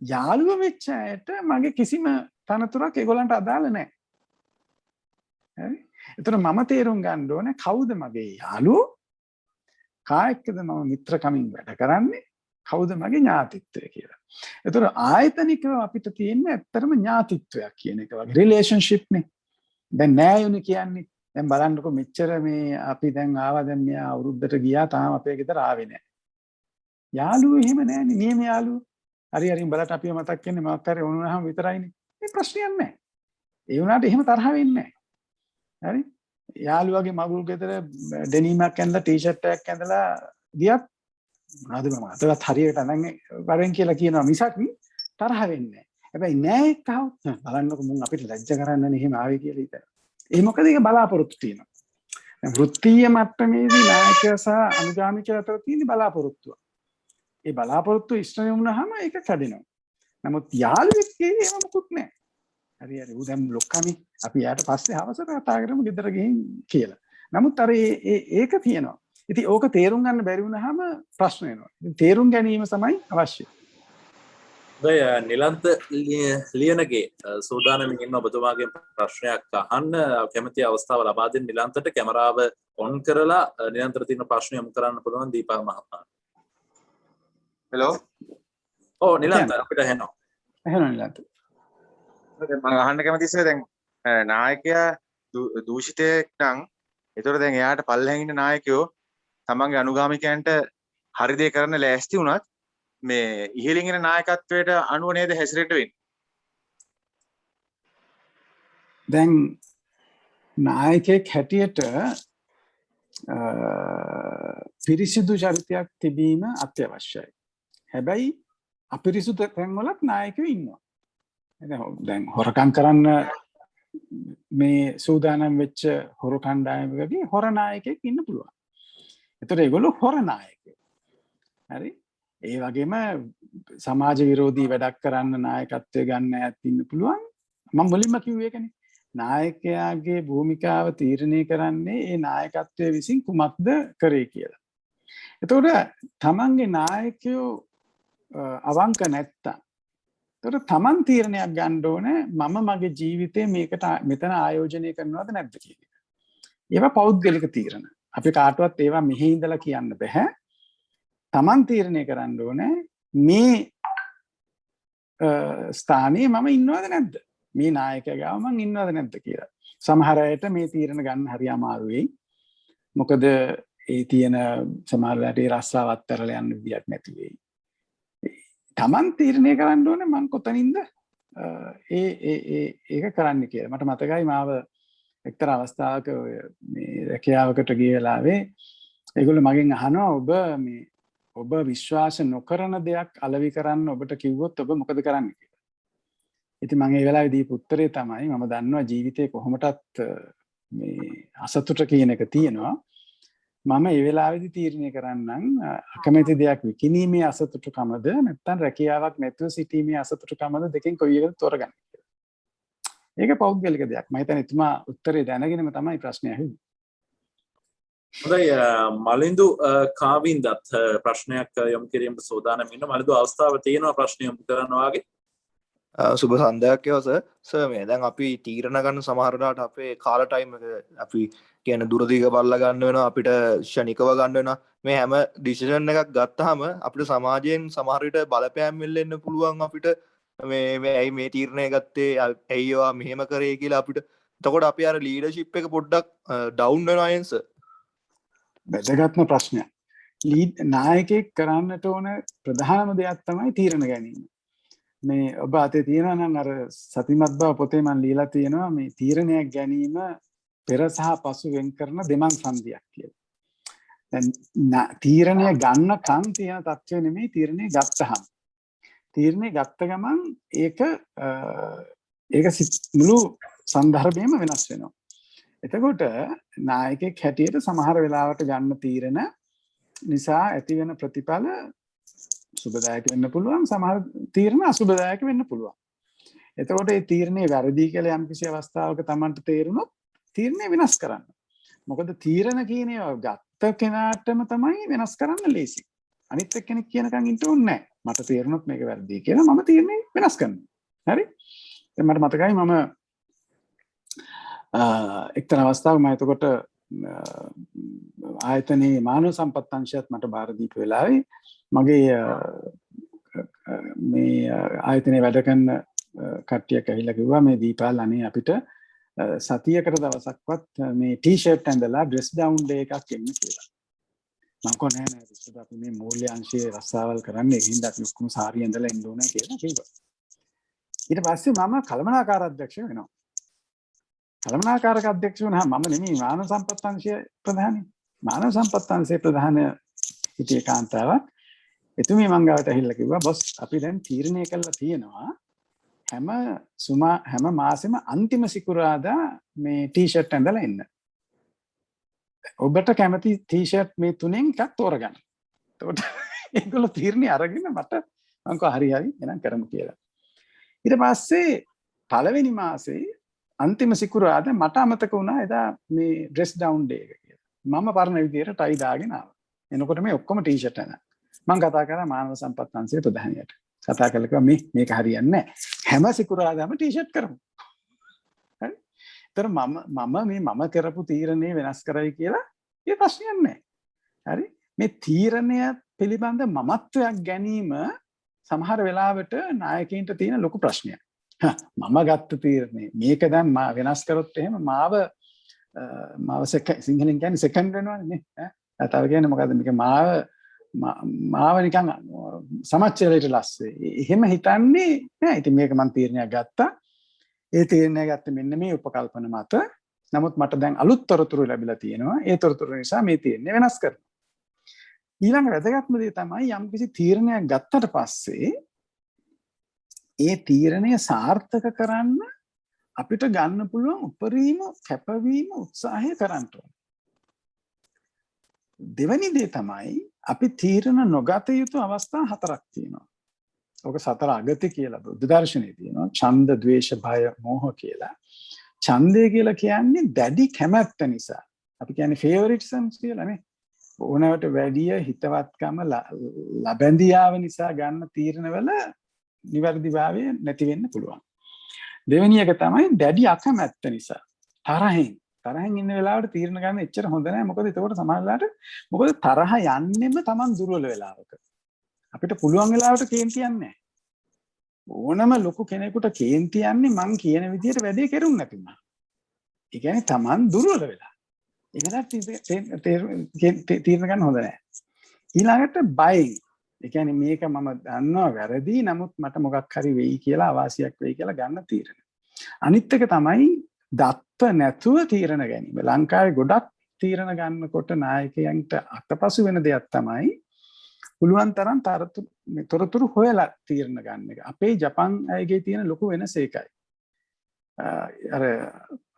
යාළුව වෙච්ච අයට මගේ කිසිම තනතුරක් ඒගොල්ලන්ට අදාළ නැහැ. හරි? එතන මම තේරුම් ගන්න ඕනේ කවුද මගේ යාළුවෝ? කායකද මම මිත්‍රකමින් වැඩ කරන්නේ? කවුද මගේ ඥාතිත්වය කියලා. එතන ආයතනිකව අපිට තියෙන්නේ ඇත්තටම ඥාතිත්වයක් කියන එක වගේ රිලේෂන්ෂිප් නේ. දැන් නෑයුනේ කියන්නේ. දැන් බලන්නකො මෙච්චර මේ අපි දැන් ආවා දැන් මෙයා අවුරුද්දට ගියා තාම අපේ ගෙදර ආවේ නෑ. යාළුවෝ එහෙම නෑනේ. නියම යාළුවෝ. හරි හරි බලට අපිව මතක් වෙන්නේ මොකක් හරි වුණාම විතරයිනේ. මේ ප්‍රශ්නයක් නෑ. ඒ වුණාට එහෙම තරහ වෙන්නේ නෑ. හරි? යාළුවාගේ මගුල් ගෙදර ඩෙනීමක් ඇඳලා ටී-ෂර්ට් එකක් ඇඳලා ගියත් මොනවද මම අතවත් හරියට අඳන් වරෙන් කියලා කියනවා මිසක් තරහ වෙන්නේ නෑ. හැබැයි නෑ එක්කව බලන්නකො මුන් අපිට ලැජ්ජ කරන්නනේ එහෙම ආවේ කියලා හිතනවා. ඒ මොකද ඒක බලාපොරොත්තු තියෙනවා. වෘත්තීය මට්ටමේදී නායකයා සහ අනුගාමිකයා අතර තියෙන බලාපොරොත්තුව. ඒ බලාපොරොත්තු ඉෂ්ට වුණාම ඒක කැඩෙනවා. නමුත් යාළුවෙක්ගේ එහෙම මොකුත් නැහැ. හරි හරි. ඌ දැන් ලොක්කමි අපි යාට පස්සේ හවසට කතා කරමු ගෙදර ගිහින් කියලා. නමුත් අර ඒක තියෙනවා. ඉතින් ඕක තේරුම් ගන්න බැරි වුණාම ප්‍රශ්න එනවා. ඉතින් තේරුම් ගැනීම තමයි අවශ්‍ය. නිලන්ත ලියනගේ සූදානමින් ඉන්න ඔබතුමාගේ ප්‍රශ්නයක් අහන්න කැමති අවස්ථාව ලබා දෙන්න නිලන්තට කැමරාව ඔන් කරලා නිලන්තට තියෙන ප්‍රශ්න යොමු කරන්න පුළුවන් දීපා මහත්මයා. හෙලෝ. ඔව් නිලන්ත අපිට ඇහෙනවා. ඇහෙනවා නිලන්ත. මම අහන්න කැමති ඉස්සෙල්ලා දැන් නායකයා දූෂිතයෙක් නම් ඒතකොට දැන් එයාට පල්ලෙහාන් ඉන්න නායකයෝ තමන්ගේ අනුගාමිකයන්ට හරි දේ කරන්න ලෑස්ති වුණත් මේ ඉහළින් එන නායකත්වයට අනුව නේද හැසිරෙන්න වෙන්නේ. දැන් නායකයෙක් හැටියට පිරිසිදු චරිතයක් තිබීම අත්‍යවශ්‍යයි. හැබැයි අපිරිසුදු තැන්වලත් නායකයෝ ඉන්නවා. දැන් හොරකම් කරන්න මේ සූදානම් වෙච්ච හොර කණ්ඩායමකදී හොර නායකයෙක් ඉන්න පුළුවන්. ඒතර ඒගොල්ලෝ හොර නායකයෝ. හරි? ඒ වගේම සමාජ විරෝධී වැඩක් කරන්න නායකත්වය ගන්න අයත් ඉන්න පුළුවන්. මම මුලින්ම කිව්වේ ඒකනේ. නායකයාගේ භූමිකාව තීරණය කරන්නේ ඒ නායකත්වයේ විසින් කුමක්ද කරේ කියලා. එතකොට තමන්ගේ නායකයෝ අවංක නැත්තම් එතකොට තමන් තීරණයක් ගන්න ඕනේ මම මගේ ජීවිතේ මේකට මෙතන ආයෝජනය කරනවද නැද්ද කියන එක. ඒවා පෞද්ගලික තීරණ. අපි කාටවත් ඒවා මෙහි ඉඳලා කියන්න බෑ. තමන් තීරණය කරන්න ඕනේ මේ ස්ථානයේ මම ඉන්නවද නැද්ද? මේ නායකයා ගාව මං ඉන්නවද නැද්ද කියලා. සමහර අයට මේ තීරණ ගන්න හරි අමාරුයි. මොකද ඒ තියෙන සමහර වෙලාවට ඒ රස්සාවත් කරලා යන්න විදියක් නැති වෙයි. තමන් තීරණය කරන්න ඕනේ මං කොතනින්ද ඒක කරන්න කියලා. මට මතකයි මාව එක්තරා අවස්ථාවක මේ රැකියාවකට ගිය වෙලාවේ ඒගොල්ලෝ මගෙන් අහනවා ඔබ විශ්වාස නොකරන දෙයක් අලෙවි කරන්න ඔබට කිව්වොත් ඔබ මොකද කරන්නේ කියලා. ඉතින් මම ඒ වෙලාවේ දීපු උත්තරේ තමයි මම දන්නවා ජීවිතේ කොහොමටත් මේ අසතුට කියන එක තියෙනවා. මම ඒ වෙලාවේදී තීරණය කරන්නම් අකමැති දෙයක් විකිණීමේ අසතුටුකමද නැත්නම් රැකියාවක් නැතුව සිටීමේ අසතුටුකමද දෙකෙන් කොයි එකද තෝරගන්නේ කියලා. ඒක පෞද්ගලික දෙයක්. මම හිතන්නේ එතුමා උත්තරේ දැනගෙනම තමයි ප්‍රශ්නේ අහුවේ. හොඳයි මලින්දු කාවින්දත් ප්‍රශ්නයක් යොමු කිරීමට සූදානම් ඉන්න. මලින්දු අවස්ථාව තියෙනවා ප්‍රශ්න යොමු කරන්න වාගේ. සුබ සන්ධ්‍යාවක් සර් මේ දැන් අපි තීරණ ගන්න සමහර වෙලාවට අපේ කාල ටයිම් එක අපි කියන දුරදිග බලලා ගන්න වෙනවා අපිට ක්ෂණිකව ගන්න වෙනවා මේ හැම ඩිසිෂන් එකක් ගත්තාම අපිට සමාජයෙන් සමහර විට බලපෑම් වෙන්න පුළුවන් අපිට මේ ඇයි මේ තීරණය ගත්තේ ඇයි ඒවා මෙහෙම කරේ කියලා අපිට එතකොට අපි අර ලීඩර්ෂිප් එක පොඩ්ඩක් ඩවුන් වෙනවා අයන්ස වැදගත්ම ප්‍රශ්නයක්. නායකයෙක් කරන්නට ඕන ප්‍රධානම දෙයක් තමයි තීරණ ගැනීම. මේ ඔබ අතේ තියෙනවා නම් අර සතිමත් බව පොතේ මම ලියලා තියෙනවා මේ තීරණයක් ගැනීම පෙර සහ පසු වෙන් කරන දෙමන් සන්ධියක් කියලා. දැන් තීරණය ගන්නකම් තියෙන තත්ත්වය නෙමෙයි තීරණය ගත්තහම. තීරණය ගත්ත ගමන් ඒක මුළු සන්දර්භයම වෙනස් වෙනවා. එතකොට නායකයෙක් හැටියට සමහර වෙලාවට ගන්න තීරණ නිසා ඇති වෙන ප්‍රතිඵල සුබදායක වෙන්න පුළුවන් සමහර තීරණ අසුබදායක වෙන්න පුළුවන්. එතකොට මේ තීරණේ වැරදි කියලා යම් කිසි අවස්ථාවක Tamanට තේරුණොත් තීරණය වෙනස් කරන්න. මොකද තීරණ කියන ඒවා ගත්ත කෙනාටම තමයි වෙනස් කරන්න ලේසි. අනිත් එක්කෙනෙක් කියනකන් ඉන්න ඕනේ නැහැ. මට තේරුණොත් මේක වැරදි කියලා මම තීරණේ වෙනස් කරනවා. හරි? දැන් මට මතකයි මම එක්තරා අවස්ථාවක මම එතකොට ආයතනයේ මානව සම්පත් අංශයත් මට බාර දීපු වෙලාවේ මගේ මේ ආයතනයේ වැඩ කරන කට්ටියක් ඇවිල්ලා කිව්වා මේ දීපාල් අනේ අපිට සතියකට දවසක්වත් මේ ටී-ෂර්ට් ඇඳලා ඩ්‍රෙස් ඩවුන් ඩේ එකක් එන්න කියලා. මම කොහොනේ නෑ විශ්ව අපි මේ මූල්‍ය අංශයේ රස්සාවල් කරන්නේ ඒ හින්දා අපි ඔක්කොම සාරිය ඇඳලා එන්න ඕනේ කියලා කිව්වා. ඊට පස්සේ මම කළමනාකාර අධ්‍යක්ෂ වෙනවා. කළමනාකාරක අධ්‍යක්ෂ වුණා මම නෙමෙයි මානව සම්පත් අංශයේ ප්‍රධානී. මානව සම්පත් අංශයේ ප්‍රධාන හිටිය කාන්තාවක් එතුමිය මං ගාවට ඇවිල්ලා කිව්වා බොස් අපි දැන් තීරණය කළා තියෙනවා හැම මාසෙම අන්තිම සිකුරාදා මේ ටී-ෂර්ට් ඇඳලා එන්න. ඔබට කැමති ටී-ෂර්ට් මේ තුනෙන් එකක් තෝරගන්න. එතකොට ඒගොල්ලෝ තීරණය අරගෙන මට මං කව හරි එහෙනම් කරමු කියලා. ඊට පස්සේ පළවෙනි මාසේ අන්තිම සිකුරාදා මට අමතක වුණා එදා මේ ඩ්‍රෙස් ඩවුන් ඩේ එක කියලා. මම පරණ විදියට ටයි දාගෙන ආවා. එනකොට මේ ඔක්කොම ටී-ෂර්ට් එක. මං කතා කරා මානව සම්පත් අංශයේ ප්‍රධානියට. කතා කරලා කිව්වා මේක හරියන්නේ නැහැ. හැම සිකුරාදාම ටී-ෂර්ට් කරමු. හරි. ඒතර මම කරපු තීරණේ වෙනස් කරයි කියලා ඒ ප්‍රශ්නයක් නැහැ. හරි. මේ තීරණය පිළිබඳ මමත්වයක් ගැනීම සමහර වෙලාවට නායකයින්ට තියෙන ලොකු ප්‍රශ්නයක්. මම ගත්ත තීරණේ මේක දැන් මා වෙනස් කරොත් එහෙම මාව සිංහලෙන් කියන්නේ සෙකන්ඩ් වෙනවනේ නේ. තව කියන්නේ මොකද්ද මේක මාව නිකන් සමච්චලයට ලස්සේ. එහෙම හිතන්නේ නෑ. ඉතින් මේක මම තීරණයක් ගත්තා. ඒ තීරණය ගත්තේ මෙන්න මේ උපකල්පන මත. නමුත් මට දැන් අලුත් තොරතුරු ලැබිලා තියෙනවා. ඒ තොරතුරු නිසා මේ තීරණය වෙනස් කරනවා. ඊළඟ වැදගත්ම දේ තමයි යම්කිසි තීරණයක් ගත්තට පස්සේ ඒ තීරණය සාර්ථක කරන්න අපිට ගන්න පුළුවන් උපරිම කැපවීම උත්සාහය කරන්න ඕනේ. දෙවැනි දේ තමයි අපි තීරණ නොගත යුතු අවස්ථා 4ක් තියෙනවා. ඔක 4 අගති කියලා බුද්ධ දර්ශනයේ තියෙනවා. ඡන්ද, ද්වේෂ, භය, මෝහ කියලා. ඡන්දය කියලා කියන්නේ දැඩි කැමැත්ත නිසා. අපි කියන්නේ ෆේවරිටිසම්ස් කියලා නේ. ඕනෑවට වැඩිය හිතවත්කම ලබැඳියාව නිසා ගන්න තීරණවල නිවැරදිභාවය නැති වෙන්න පුළුවන්. දෙවෙනි එක තමයි දැඩි අකමැත්ත නිසා. තරහෙන් ඉන්න වෙලාවට තීරණ ගන්න එච්චර හොඳ නැහැ. මොකද එතකොට සමහරවිට මොකද තරහ යන්නෙම Taman දුර්වල වෙලාවක. අපිට පුළුවන් වෙලාවට කේන්ති යන්නේ නැහැ. ඕනම ලොකු කෙනෙකුට කේන්ති යන්නේ මං කියන විදිහට වැඩේ කෙරුම් නැතිනම්. ඒ කියන්නේ Taman දුර්වල වෙලා. ඒකට තීරණ ගන්න හොඳ නැහැ. ඊළඟට බයෙන්. ඒ කියන්නේ මේක මම දන්නවා වැරදි. නමුත් මට මොකක් හරි වෙයි කියලා අවාසියක් වෙයි කියලා ගන්න තීරණ. අනිත් එක තමයි දත්ත නැතුව තීරණ ගැනීම. ලංකාවේ ගොඩක් තීරණ ගන්නකොට නායකයන්ට අතපසු වෙන දෙයක් තමයි පුළුවන් තරම් තොරතුරු හොයලා තීරණ ගන්න එක. අපේ ජපන් අයගේ තියෙන ලොකු වෙනස ඒකයි. අර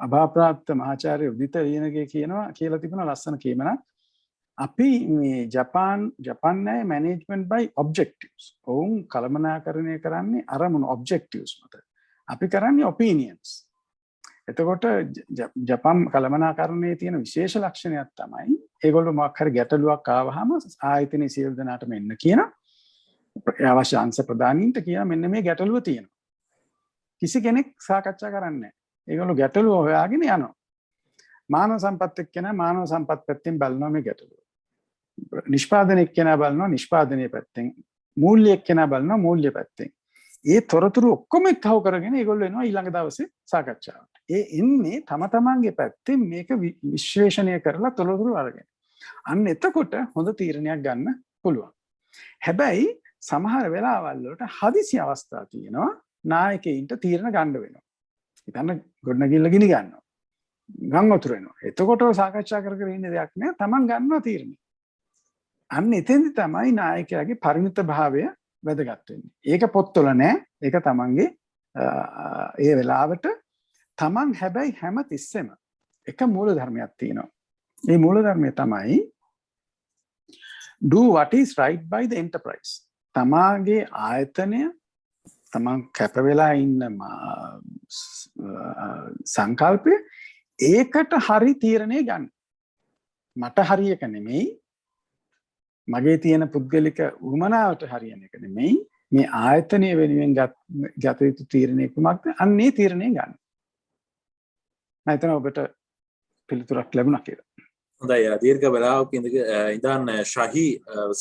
අභාප්‍රාප්ත මහාචාර්ය උදිත ලියනගේ කියලා තිබුණා ලස්සන කීමනක්. අපි මේ ජපාන් අය මැනේජ්මන්ට් බයි ඔබ්ජෙක්ටිව්ස්. ඔවුන් කළමනාකරණය කරන්නේ අරමුණු ඔබ්ජෙක්ටිව්ස් මත. අපි කරන්නේ ඔපිනියන්ස්. එතකොට ජපන් කළමනාකරණයේ තියෙන විශේෂ ලක්ෂණයක් තමයි ඒගොල්ලෝ මොකක් හරි ගැටලුවක් ආවහම ආයතනයේ සියලු දෙනාටම එන්න කියන අවශ්‍ය අංශ ප්‍රදානීන්ට කියන මෙන්න මේ ගැටලුව තියෙනවා. කිසි කෙනෙක් සාකච්ඡා කරන්නේ නැහැ. ඒගොල්ලෝ ගැටලුව හොයාගෙන යනවා. මානව සම්පත් එක්කෙනා මානව සම්පත් පැත්තෙන් බලනවා මේ ගැටලුව. නිෂ්පාදනය එක්කෙනා බලනවා නිෂ්පාදනයේ පැත්තෙන්. මූල්‍ය එක්කෙනා බලනවා මූල්‍ය පැත්තෙන්. ඒ තොරතුරු ඔක්කොම එකව කරගෙන ඒගොල්ලෝ එනවා ඊළඟ දවසේ සාකච්ඡාවට. ඒ එන්නේ තම තමන්ගේ පැත්තෙන් මේක විශ්ලේෂණය කරලා තොරතුරු අරගෙන. අන්න එතකොට හොඳ තීරණයක් ගන්න පුළුවන්. හැබැයි සමහර වෙලාවල් වලට හදිසි අවස්ථා තියෙනවා නායකයින්ට තීරණ ගන්න වෙනවා. හිතන්න ගොඩනැගිල්ල ගිනි ගන්නවා. ගම් වතුර එනවා. එතකොට සාකච්ඡා කර ඉන්න දෙයක් නෑ. තමන් ගන්නවා තීරණය. අන්න එතෙන්දි තමයි නායකයාගේ පරිණත භාවය වැදගත් වෙන්නේ. ඒක පොත්වල නෑ. ඒක තමන්ගේ ඒ වෙලාවට තමන් හැබැයි හැම තිස්සෙම එක මූල ධර්මයක් තියෙනවා. මේ මූල ධර්මය තමයි do what is right by the enterprise. තමාගේ ආයතනය තමන් කැප වෙලා ඉන්න සංකල්පය ඒකට හරි තීරණය ගන්න. මට හරියක නෙමෙයි, මගේ තියෙන පුද්ගලික උමනාවට හරියන එක නෙමෙයි, මේ ආයතනය වෙනුවෙන් ගත යුතු තීරණය කුමක්ද? අන්නේ තීරණය ගන්න. මම හිතනවා ඔබට පිළිතුරක් ලැබුණා කියලා. හොඳයි, දීර්ඝ වෙලාවක ඉඳන් ශහි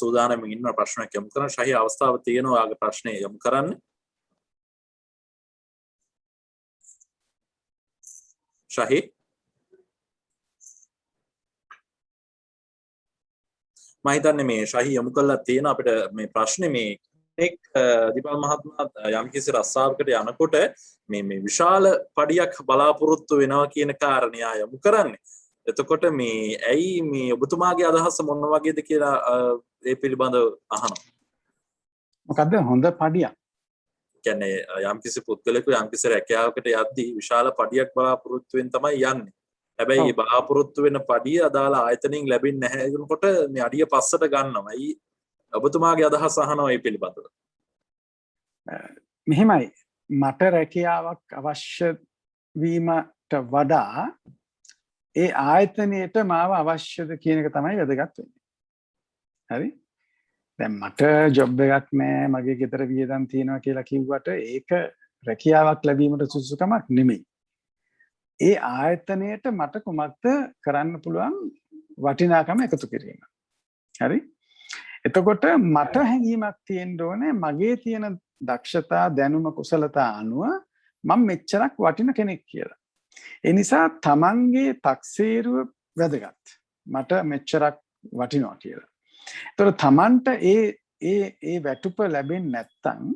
සූදානම්ව ඉන්න ප්‍රශ්නයක් යොමු කරන. ශහි අවස්ථාව තියෙනවා ආගේ ප්‍රශ්නේ යොමු කරන්න. ශහි මම හිතන්නේ මේ ශහි යොමු කළා තියෙන අපිට මේ ප්‍රශ්නේ මේ එක් දීපල් මහත්මයා යම්කිසි රස්සාවකට යනකොට මේ විශාල පඩියක් බලාපොරොත්තු වෙනවා කියන කාරණය යොමු කරන්නේ. එතකොට මේ ඇයි මේ ඔබතුමාගේ අදහස මොන වගේද කියලා ඒ පිළිබඳව අහනවා. මොකද්ද හොඳ පඩියක්? කියන්නේ යම්කිසි පුද්ගලෙකු යම්කිසි රැකියාවකට යද්දී විශාල පඩියක් බලාපොරොත්තු වෙන තමයි යන්නේ. හැබැයි ඔව්. ඒ බලාපොරොත්තු වෙන පඩිය අදාළ ආයතනයෙන් ලැබෙන්නේ නැහැ කියනකොට මේ අඩිය පස්සට ගන්නවා. ඔබතුමාගේ අදහස් අහනවා මේ පිළිබඳව. මෙහෙමයි මට රැකියාවක් අවශ්‍ය වීමට වඩා ඒ ආයතනයට මාව අවශ්‍යද කියන එක තමයි වැදගත් වෙන්නේ. හරි? දැන් මට ජොබ් එකක් නැහැ මගේ ගෙදර වියදම් තියෙනවා කියලා කිව්වට ඒක රැකියාවක් ලැබීමට සුසුකමක් නෙමෙයි. ඒ ආයතනයට මට කුමක්ද කරන්න පුළුවන් වටිනාකම එකතු කිරීම. හරි? එතකොට මට හැඟීමක් තියෙන්න ඕනේ මගේ තියෙන දක්ෂතා දැනුම කුසලතා අනුව මම මෙච්චරක් වටින කෙනෙක් කියලා. ඒ නිසා තමන්ගේ තක්සේරුව වැදගත්. මට මෙච්චරක් වටිනවා කියලා. ඒතර තමන්ට ඒ වැටුප ලැබෙන්නේ නැත්නම්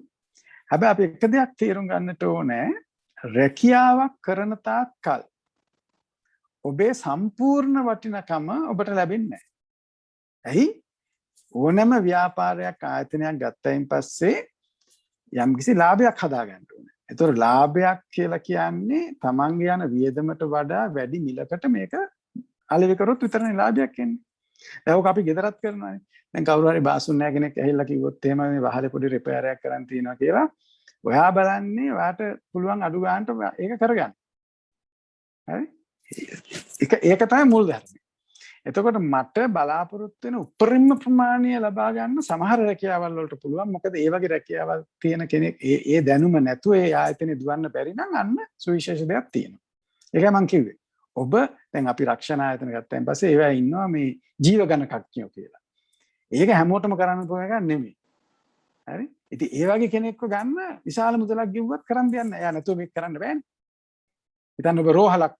හැබැයි අපි එක දෙයක් තේරුම් ගන්නට ඕනේ රැකියාවක් කරන තාක් කල් ඔබේ සම්පූර්ණ වටිනකම ඔබට ලැබෙන්නේ නැහැ. ඇයි? ඕනෑම ව්‍යාපාරයක් ආයතනයක් ගත්තයින් පස්සේ යම්කිසි ලාභයක් හදා ගන්න ඕනේ. ඒතකොට ලාභයක් කියලා කියන්නේ තමන්ගේ යන වියදමට වඩා වැඩි මිලකට මේක අලෙවි කරොත් විතරනේ ලාභයක් එන්නේ. දැන් ඔක අපි ගෙදරත් කරනවානේ. දැන් කවුරු හරි බාසුන් නැහැ කෙනෙක් ඇහිලා කිව්වොත් එහෙම මේ වහලේ පොඩි රිපෙයාර් එකක් කරන් තියනවා කියලා ඔයා බලන්නේ ඔයාට පුළුවන් අඩු ගන්නට ඒක කරගන්න. හරි? ඒක තමයි මූල ධර්මය. එතකොට මට බලාපොරොත්තු වෙන උපරිම ප්‍රමාණය ලබා ගන්න සමහර රැකියාවල් වලට පුළුවන්. මොකද ඒ වගේ රැකියාවල් තියෙන කෙනෙක් ඒ දැනුම නැතුව ඒ ආයතනේ දුවන්න බැරි නම් අන්න සුවිශේෂ දෙයක් තියෙනවා. ඒකයි මම කිව්වේ. ඔබ දැන් අපි රක්ෂණ ආයතන ගත්තාන් පස්සේ ඒවා ඉන්නවා මේ ජීව ගණකඥයෝ කියලා. ඒක හැමෝටම කරන්න පුළුවන් එකක් නෙමෙයි. හරි? ඉතින් ඒ වගේ කෙනෙක්ව ගන්න විශාල මුදලක් ගෙවුවත් කරන්න දෙයක් නැහැ. එයා නැතුව මේක කරන්න බෑනේ. ඉතින් ඔබ රෝහලක්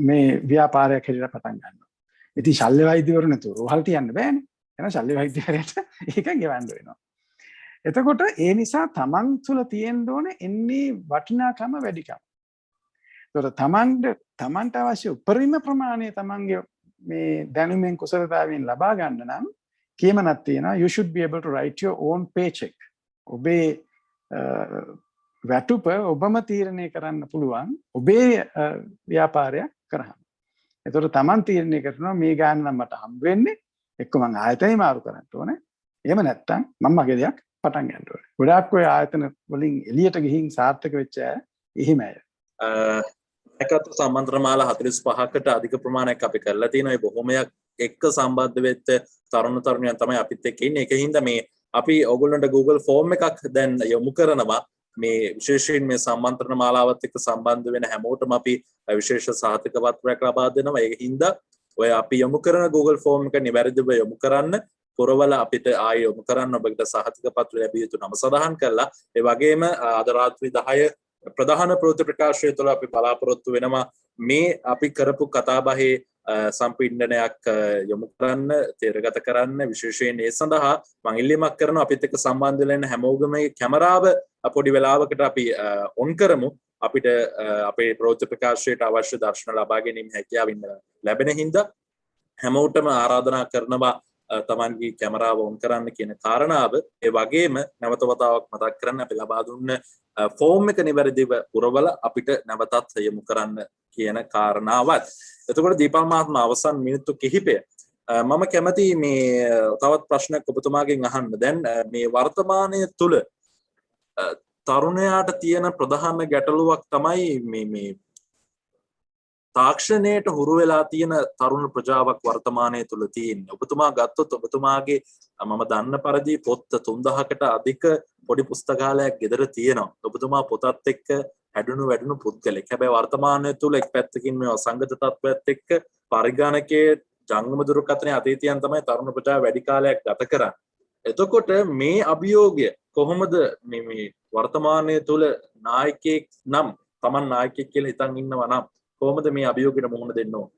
මේ ව්‍යාපාරයක් හැදලා පටන් ගන්නවා. ඉතින් ශල්‍ය වෛද්‍යවරු නැතුව රෝහල් තියන්න බෑනේ. එහෙනම් ශල්‍ය වෛද්‍යවරයාට ඒක ගෙවන්න වෙනවා. එතකොට ඒ නිසා තමන් තුළ තියෙන්න ඕනේ එන්නේ වටිනාකම වැඩිකම. ඒතකොට තමන්ට අවශ්‍ය උපරිම ප්‍රමාණය තමන්ගේ මේ දැනුමෙන් කුසලතාවයෙන් ලබා ගන්න නම් කියමනක් තියෙනවා you should be able to write your own paycheck. ඔබේ වැටුප ඔබම තීරණය කරන්න පුළුවන් ඔබේ ව්‍යාපාරයක් කරාම. ඒතකොට තමන් තීරණය කරනවා මේ ගාන නම් මට හම්බ වෙන්නේ එක්ක මං ආයතනෙ මාරු කරන්න ඕනේ. එහෙම නැත්නම් මම මගේ දෙයක් පටන් ගන්න ඕනේ. ගොඩාක් ඔය ආයතන වලින් එළියට ගිහින් සාර්ථක වෙච්ච අය එහෙම අය. ඒකත් සම්මන්ත්‍රණමාලා 45කට අධික ප්‍රමාණයක් අපි කරලා තියෙනවා. ඒ බොහොමයක් එක්ක සම්බන්ධ වෙච්ච තරුණ තරුණියන් තමයි අපිත් එක්ක ඉන්නේ. ඒකින්ද මේ අපි ඕගොල්ලන්ට Google ෆෝම් එකක් දැන් යොමු කරනවා. මේ විශේෂයෙන් මේ සම්මන්ත්‍රණ මාලාවත් එක්ක සම්බන්ධ වෙන හැමෝටම අපි විශේෂ සහතික පත්‍රයක් ලබා දෙනවා. ඒ හින්දා ඔය අපි යොමු කරන Google ෆෝම් එක නිවැරදිව යොමු කරන්න පුරවල අපිට ආයෙ යොමු කරන්න ඔබට සහතික පත්‍ර ලැබිය යුතු නම සඳහන් කරලා ඒ වගේම අද රාත්‍රී 10 ප්‍රධාන ප්‍රවෘත්ති ප්‍රකාශය තුළ අපි බලාපොරොත්තු වෙනවා මේ අපි කරපු කතාබහේ සම්පීඩනයක් යොමු කරන්න තීරගත කරන්න විශේෂයෙන් ඒ සඳහා මම ඉල්ලීමක් කරනවා අපිත් එක්ක සම්බන්ධ වෙලා ඉන්න හැමෝගම කැමරාව පොඩි වෙලාවකට අපි ඔන් කරමු අපිට අපේ ප්‍රවෘත්ති ප්‍රකාශයට අවශ්‍ය දර්ශන ලබා ගැනීම හැකියාව ලැබෙන හින්දා හැමෝටම ආරාධනා කරනවා තමන්ගේ කැමරාව ඔන් කරන්න කියන කාරණාව ඒ වගේම නැවත වතාවක් මතක් කරන්න අපි ලබා දුන්න ෆෝම් එක නිවැරදිව පුරවල අපිට නැවතත් යොමු කරන්න කියන කාරණාවත්. එතකොට දීපල් මහත්මයා අවසන් මිනිත්තු කිහිපය මම කැමති මේ තවත් ප්‍රශ්නයක් ඔබතුමාගෙන් අහන්න. දැන් මේ වර්තමානයේ තුල තරුණයාට තියෙන ප්‍රධාන ගැටලුවක් තමයි මේ තාක්ෂණයට හුරු වෙලා තියෙන තරුණ ප්‍රජාවක් වර්තමානයේ තුල තියෙන්නේ. ඔබතුමා ගත්තොත් ඔබතුමාගේ මම දන්න පරිදි පොත් 3000කට අධික පොඩි පුස්තකාලයක් ගෙදර තියෙනවා. ඔබතුමා පොතත් එක්ක හැදුණු වැඩුණු පුද්ගලෙක්. හැබැයි වර්තමානයේ තුල එක් පැත්තකින් මේ අසංගත තත්ත්වයක් එක්ක පරිගණකයේ ජංගම දුරකථනයේ අතීතයන් තමයි තරුණ ප්‍රජාව වැඩි කාලයක් ගත කරන්නේ. එතකොට මේ අභියෝගය කොහොමද මේ වර්තමානයේ තුල නායකයෙක් නම් Taman නායකයෙක් කියලා හිතන් ඉන්නවා නම් කොහොමද මේ අභියෝගයට මුහුණ දෙන්න ඕන?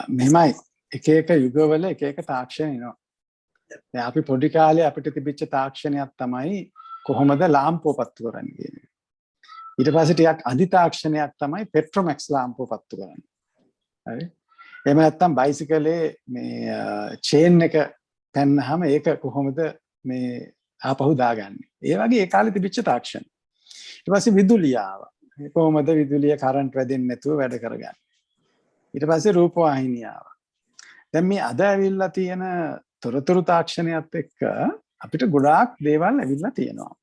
මෙහෙමයි එක එක යුගවල එක එක තාක්ෂණ එනවා. දැන් අපි පොඩි කාලේ අපිට තිබිච්ච තාක්ෂණයක් තමයි කොහොමද ලාම්පුව පත්තු කරන්නේ කියන්නේ. ඊට පස්සේ ටිකක් අධි තාක්ෂණයක් තමයි පෙට්‍රොමැක්ස් ලාම්පුව පත්තු කරන්නේ. හරි? එහෙම නැත්නම් බයිසිකලේ මේ චේන් එක පැන්නහම ඒක කොහොමද මේ ආපහු දාගන්නේ. ඒ වගේ ඒ කාලේ තිබිච්ච තාක්ෂණ. ඊට පස්සේ විදුලිය ආවා. කොහොමද විදුලිය කරන්ට් වැදෙන්නේ නැතුව වැඩ කරගන්නේ. ඊට පස්සේ රූපවාහිනිය ආවා. දැන් මේ අද ඇවිල්ලා තියෙන තොරතුරු තාක්ෂණයත් එක්ක අපිට ගොඩාක් දේවල් ඇවිල්ලා තියෙනවා.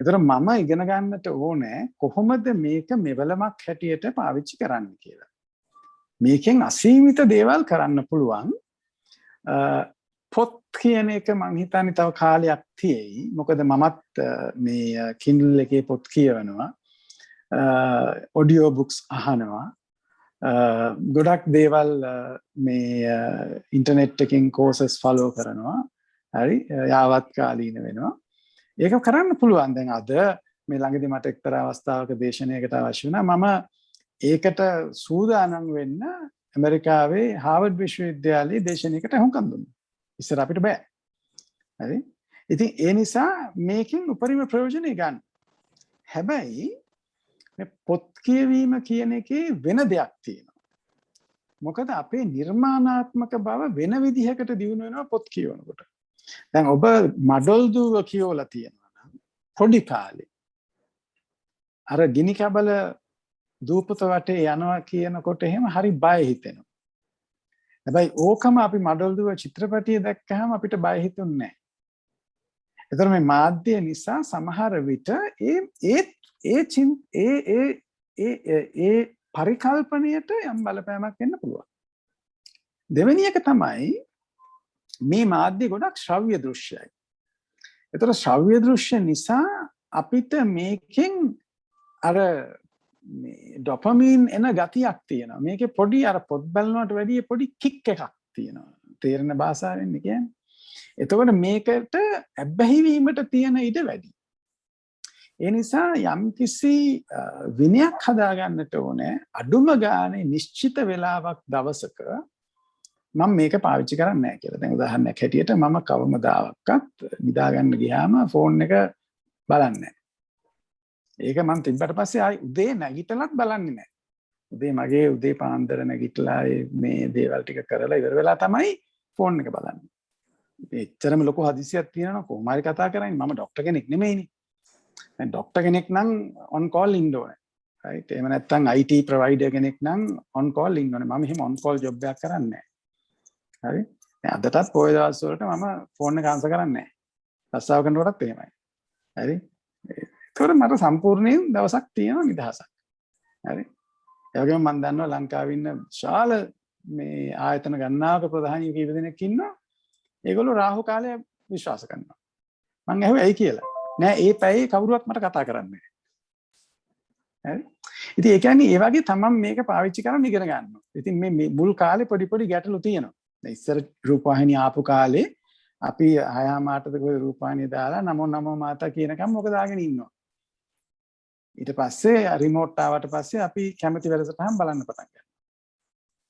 ඒතර මම ඉගෙන ගන්නට ඕනේ කොහොමද මේක මෙවලමක් හැටියට පාවිච්චි කරන්න කියලා. මේකෙන් අසීමිත දේවල් කරන්න පුළුවන්. පොත් කියන එක මං හිතන්නේ තව කාලයක් තියෙයි. මොකද මමත් මේ Kindle එකේ පොත් කියවනවා. ඔඩියෝ බුක්ස් අහනවා. ගොඩක් දේවල් මේ ඉන්ටර්නෙට් එකකින් කෝසස් ෆලෝ කරනවා. හරි යාවත් කාලීන වෙනවා. ඒක කරන්න පුළුවන්. දැන් අද මේ ළඟදී මට එක්තරා අවස්ථාවක දේශනයකට අවශ්‍ය වුණා. මම ඒකට සූදානම් වෙන්න ඇමරිකාවේ හාවර්ඩ් විශ්වවිද්‍යාලයේ දේශනයකට හුඟක් දුන්නා. ඉස්සර අපිට බෑ. හරි? ඉතින් ඒ නිසා මේකෙන් උපරිම ප්‍රයෝජනෙ ගන්න. හැබැයි මේ පොත් කියවීම කියන එකේ වෙන දෙයක් තියෙනවා. මොකද අපේ නිර්මාණාත්මක බව වෙන විදිහකට දියුණු වෙනවා පොත් කියවනකොට. දැන් ඔබ මඩොල් දුව කියවලා තියෙනවා නම් පොඩි කාලේ අර ගිනි කබල දූපත වටේ යනවා කියනකොට එහෙම හරි බය හිතෙනවා. හැබැයි ඕකම අපි මඩොල් දුව චිත්‍රපටිය දැක්කහම අපිට බය හිතුන්නේ නැහැ. ඒතර මේ මාධ්‍ය නිසා සමහර විට ඒ පරිකල්පනයට යම් බලපෑමක් වෙන්න පුළුවන්. දෙවෙනි එක තමයි මේ මාධ්‍ය ගොඩක් ශ්‍රව්‍ය දෘශ්‍යයි. ඒතර ශ්‍රව්‍ය දෘශ්‍ය නිසා අපිට මේකෙන් අර මේ ඩොපමින් එන ගතියක් තියෙනවා. මේකේ පොඩි අර පොත් බලනවට වැඩිය පොඩි කික් එකක් තියෙනවා. තේරෙන භාෂාවෙන් කියන්නේ. එතකොට මේකට ඇබ්බැහි වීමට තියෙන ඉඩ වැඩි. ඒ නිසා යම්කිසි විනයක් හදාගන්නට ඕනේ අඩුම ගානේ නිශ්චිත වේලාවක් දවසක මම මේක පාවිච්චි කරන්නේ නැහැ කියලා. දැන් උදාහරණයක් හැටියට මම කවමදාවත් නිදා ගන්න ගියාම ෆෝන් එක බලන්නේ නැහැ. ඒක මම තිබ්බට පස්සේ ආයි උදේ නැගිටලත් බලන්නේ නැහැ. උදේ පාන්දර නැගිටලා මේ දේවල් ටික කරලා ඉවර වෙලා තමයි ෆෝන් එක බලන්නේ. එච්චරම ලොකු හදිසියක් තියෙනවා කොහොම හරි කතා කරන්නේ. මම ડોක්ටර් කෙනෙක් නෙමෙයිනේ. දැන් ડોක්ටර් කෙනෙක් නම් ඔන් කෝල් ඉන්න ඕනේ. රයිට්. එහෙම නැත්නම් IT ප්‍රොවයිඩර් කෙනෙක් නම් ඔන් කෝල් ඉන්න ඕනේ. මම එහෙම ඔන් කෝල් ජොබ් එකක් කරන්නේ නැහැ. හරි. දැන් අදටත් පොය දවස් වලට මම ෆෝන් එක ආන්සර් කරන්නේ නැහැ. රස්සාව කරනකොටත් එහෙමයි. හරි. ඒතකොට මට සම්පූර්ණයෙන් දවසක් තියෙනවා නිදහසක්. හරි. ඒ වගේම මම දන්නවා ලංකාවේ ඉන්න විශාල මේ ආයතන ගණනාවක ප්‍රධානීව කීප දෙනෙක් ඉන්නවා. ඒගොල්ලෝ රාහු කාලය විශ්වාස කරනවා. මං ඇහුවා ඇයි කියලා. නෑ ඒ පැයේ කවුරුවත් මට කතා කරන්නේ නෑ. හරි. ඉතින් ඒ කියන්නේ ඒ වගේ තමයි මේක පාවිච්චි කරන්න ඉගෙන ගන්නවා. ඉතින් මේ මුල් කාලේ පොඩි ගැටලු තියෙනවා. දැන් ඉස්සර රූපවාහිනිය ආපු කාලේ අපි 6:00 කොයි රූපවාහිනිය දාලා නමෝ මාතා කියනකම් මොකද දාගෙන ඉන්නවා. ඊට පස්සේ රිමෝට් ආවට පස්සේ අපි කැමති වැඩසටහන් බලන්න පටන් ගන්නවා.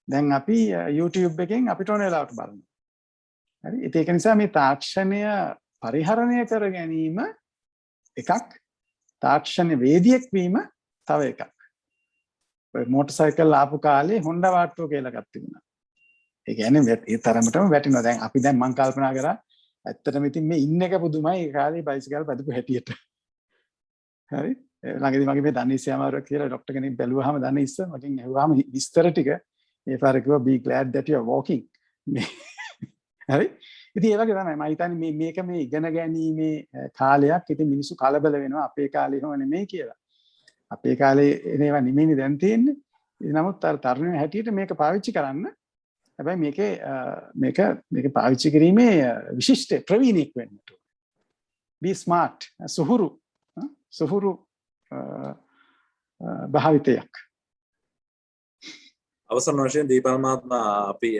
දැන් අපි YouTube එකෙන් අපිට ඕන වෙලාවට බලනවා. හරි. ඒක නිසා මේ තාක්ෂණය පරිහරණය කර ගැනීම එකක්, තාක්ෂණ වේදියෙක් වීම තව එකක්. ඔය මෝටර් සයිකල් ආපු කාලේ Honda වාට්ටුව කියලා එකක් තිබුණා. ඒ කියන්නේ ඒ තරමටම වැටෙනවා. දැන් මං කල්පනා කරා ඇත්තටම ඉතින් මේ ඉන්න එක පුදුමයි ඒ කාලේ බයිසිකල් පැදපු හැටියට. හරි. ළඟදී මගේ මේ දනිස්සය අමාරුවක් කියලා ડોක්ටර් කෙනෙක් බැලුවාම දනිස්ස මගෙන් අහුවාම විස්තර ටික ඒ පාර කිව්වා be glad that you are walking. හරි. ඉතින් ඒ වගේ තමයි මම හිතන්නේ මේක මේ ඉගෙන ගැනීමේ කාලයක්. ඉතින් මිනිස්සු කලබල වෙනවා අපේ කාලේ එහෙම නෙමෙයි කියලා. අපේ කාලේ ඒවා නෙමෙයිනේ දැන් තියෙන්නේ. නමුත් අර තරුණයෝ හැටියට මේක පාවිච්චි කරන්න. හැබැයි මේක පාවිච්චි කිරීමේ විශිෂ්ට ප්‍රවීණෙක් වෙන්න ඕනේ. be smart සුහුරු භාවිතයක්. අවසන් වශයෙන් දීපල් මහත්මයා අපි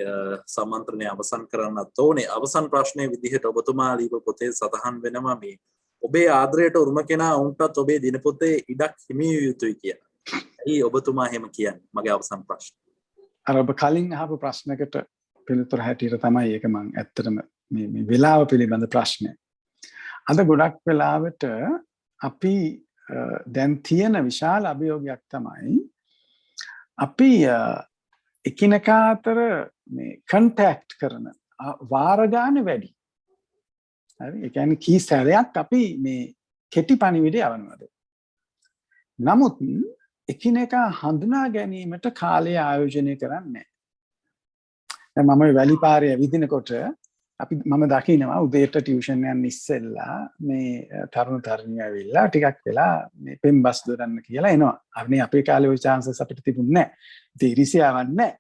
සම්මන්ත්‍රණය අවසන් කරන්නත් ඕනේ. අවසන් ප්‍රශ්නයේ විදිහට ඔබතුමා ලියපු පොතේ සඳහන් වෙනවා මේ ඔබේ ආදරයට උරුම කෙනා වුන්ටත් ඔබේ දිනපොතේ ඉඩක් හිමි විය යුතුයි කියලා. ඇයි ඔබතුමා එහෙම කියන්නේ? මගේ අවසන් ප්‍රශ්න. අර ඔබ කලින් අහපු ප්‍රශ්නකට පිළිතුර හැටියට තමයි ඒක මම ඇත්තටම මේ වෙලාව පිළිබඳ ප්‍රශ්නය. අද ගොඩක් වෙලාවට අපි දැන් තියෙන විශාල අභියෝගයක් තමයි අපි එකිනෙකා අතර මේ කන්ටැක්ට් කරන වාර ගන්න වැඩි. හරි. ඒ කියන්නේ කී සැරයක් අපි මේ කෙටි පණිවිඩය යවනවද? නමුත් එකිනෙකා හඳුනා ගැනීමට කාලය ආයෝජනය කරන්නේ. දැන් මම වැලි පාරේ ඇවිදිනකොට අපි මම දකිනවා උදේට ටියුෂන් යන්න ඉස්සෙල්ලා මේ තරුණ තරුණියෝ ඇවිල්ලා ටිකක් වෙලා මේ පෙම් බස් දොරන්න කියලා එනවා. අනේ අපේ කාලේ ওই chances අපිට තිබුණේ නැහැ. ඒ ඉරිසියාවක් නැහැ.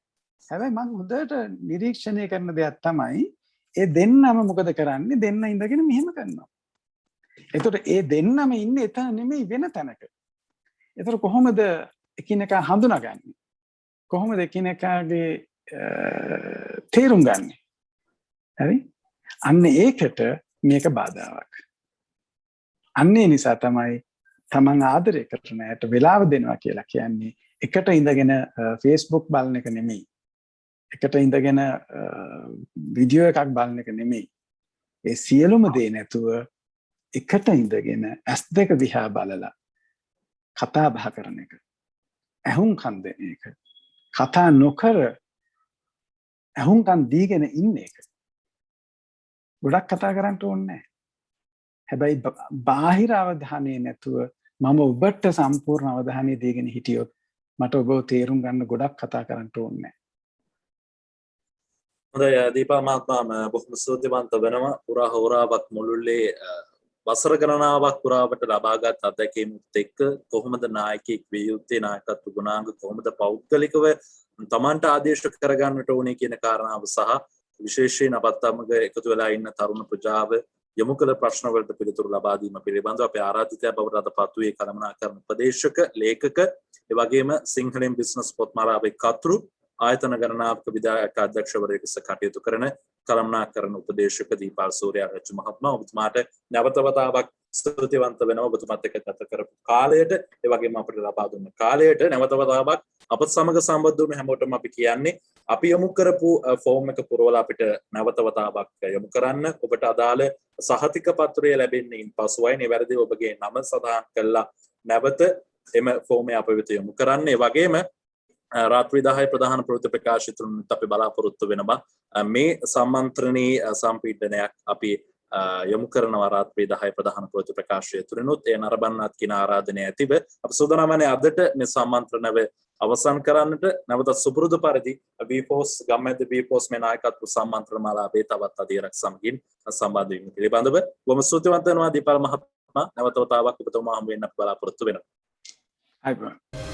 හැබැයි මම හොඳට නිරීක්ෂණය කරන දෙයක් තමයි ඒ දෙන්නම මොකද කරන්නේ? දෙන්න ඉඳගෙන මෙහෙම කරනවා. එතකොට ඒ දෙන්නම ඉන්නේ එතන නෙමෙයි වෙන තැනක. එතකොට කොහොමද එකිනෙකා හඳුනාගන්නේ? කොහොමද එකිනෙකාගේ තේරුම් ගන්නේ? හරි? අන්න ඒකට මේක බාධාවක්. අන්නේ නිසා තමයි තමන් ආදරය කරන අයට වෙලාව දෙනවා කියලා කියන්නේ එකට ඉඳගෙන Facebook බලන එක නෙමෙයි. එකට ඉඳගෙන වීඩියෝ එකක් බලන එක නෙමෙයි. ඒ සියලුම දේ නැතුව එකට ඉඳගෙන S2 දිහා බලලා කතා බහ කරන එක. ඇහුම්කන් දෙන එක. කතා නොකර ඇහුම්කන් දීගෙන ඉන්න එක. ගොඩක් කතා කරන්න ඕනේ නැහැ. හැබැයි බාහිර අවධානය නැතුව මම ඔබට සම්පූර්ණ අවධානය දීගෙන හිටියොත් මට ඔබව තේරුම් ගන්න ගොඩක් කතා කරන්න ඕනේ නැහැ. හොඳයි දීපා මහත්මයා බොහොම ස්තුතිවන්ත වෙනවා. පුරා හෝරාවක් මුළුල්ලේ වසර ගණනාවක් පුරාවට ලබාගත් අත්දැකීමුත් එක්ක කොහොමද නායකයෙක් විය යුත්තේ, නායකත්ව ගුණාංග කොහොමද පෞද්ගලිකව තමන්ට ආදේශ කරගන්නට ඕනේ කියන කාරණාව සහ විශේෂයෙන් අපත් සමග එකතු වෙලා ඉන්න තරුණ ප්‍රජාව යොමු කළ ප්‍රශ්න වලට පිළිතුරු ලබා දීම පිළිබඳව අපේ ආරාධිතයා බවට අදපත් වූ කළමනාකරන උපදේශක ලේඛක ඒ වගේම සිංහලෙන් බිස්නස් පොත්මාලාවේ කතුරු ආයතන ගණනාවක විධායක අධ්‍යක්ෂවරයෙකු ලෙස කටයුතු කරන කළමනාකරන උපදේශක දීපාල් සූර්යාරච්චි මහත්මයා ඔබතුමාට නැවත වතාවක් ස්තුතිවන්ත වෙනවා. ඔබතුමාත් එක්ක ගත කරපු කාලයට ඒ වගේම අපිට ලබා දුන්න කාලයට නැවත වතාවක් අපත් සමග සම්බන්ධ වුණු හැමෝටම අපි කියන්නේ අපි යොමු කරපු ෆෝම් එක පුරවලා අපිට නැවත වතාවක් යොමු කරන්න. ඔබට අදාළ සහතික පත්‍රය ලැබෙන්නේ ඉන්පසුවයි. නිවැරදිව ඔබගේ නම සඳහන් කරලා නැවත එම ෆෝම් එක අප වෙත යොමු කරන්න. ඒ වගේම රාත්‍රී 10 ප්‍රධාන ප්‍රවෘත්ති ප්‍රකාශිතුරුත් අපි බලාපොරොත්තු වෙනවා. මේ සම්මන්ත්‍රණී සම්පීඩනයක් අපි යොමු කරනවා රාත්‍රී 10 ප්‍රධාන ප්‍රවෘත්ති ප්‍රකාශය තුලිනුත් ඒ නරඹන්නත් කියන ආරාධනය ඇතිව අප සූදානම් වන්නේ අදට මේ සම්මන්ත්‍රණව අවසන් කරන්නට. නැවත සුපුරුදු පරිදි වීපෝස් ගම්මැද්ද වීපෝස් මේ නායකත්ව සම්මන්ත්‍රණ මාලාවේ තවත් අධීරක් සමගින් සම්බන්ධ වීම පිළිබඳව බොහොම ස්තුතිවන්ත වෙනවා දීපාල් මහත්මයා. නැවත වතාවක් ඔබතුමා හමු වෙන්න බලාපොරොත්තු වෙනවා. අයිබෝන්.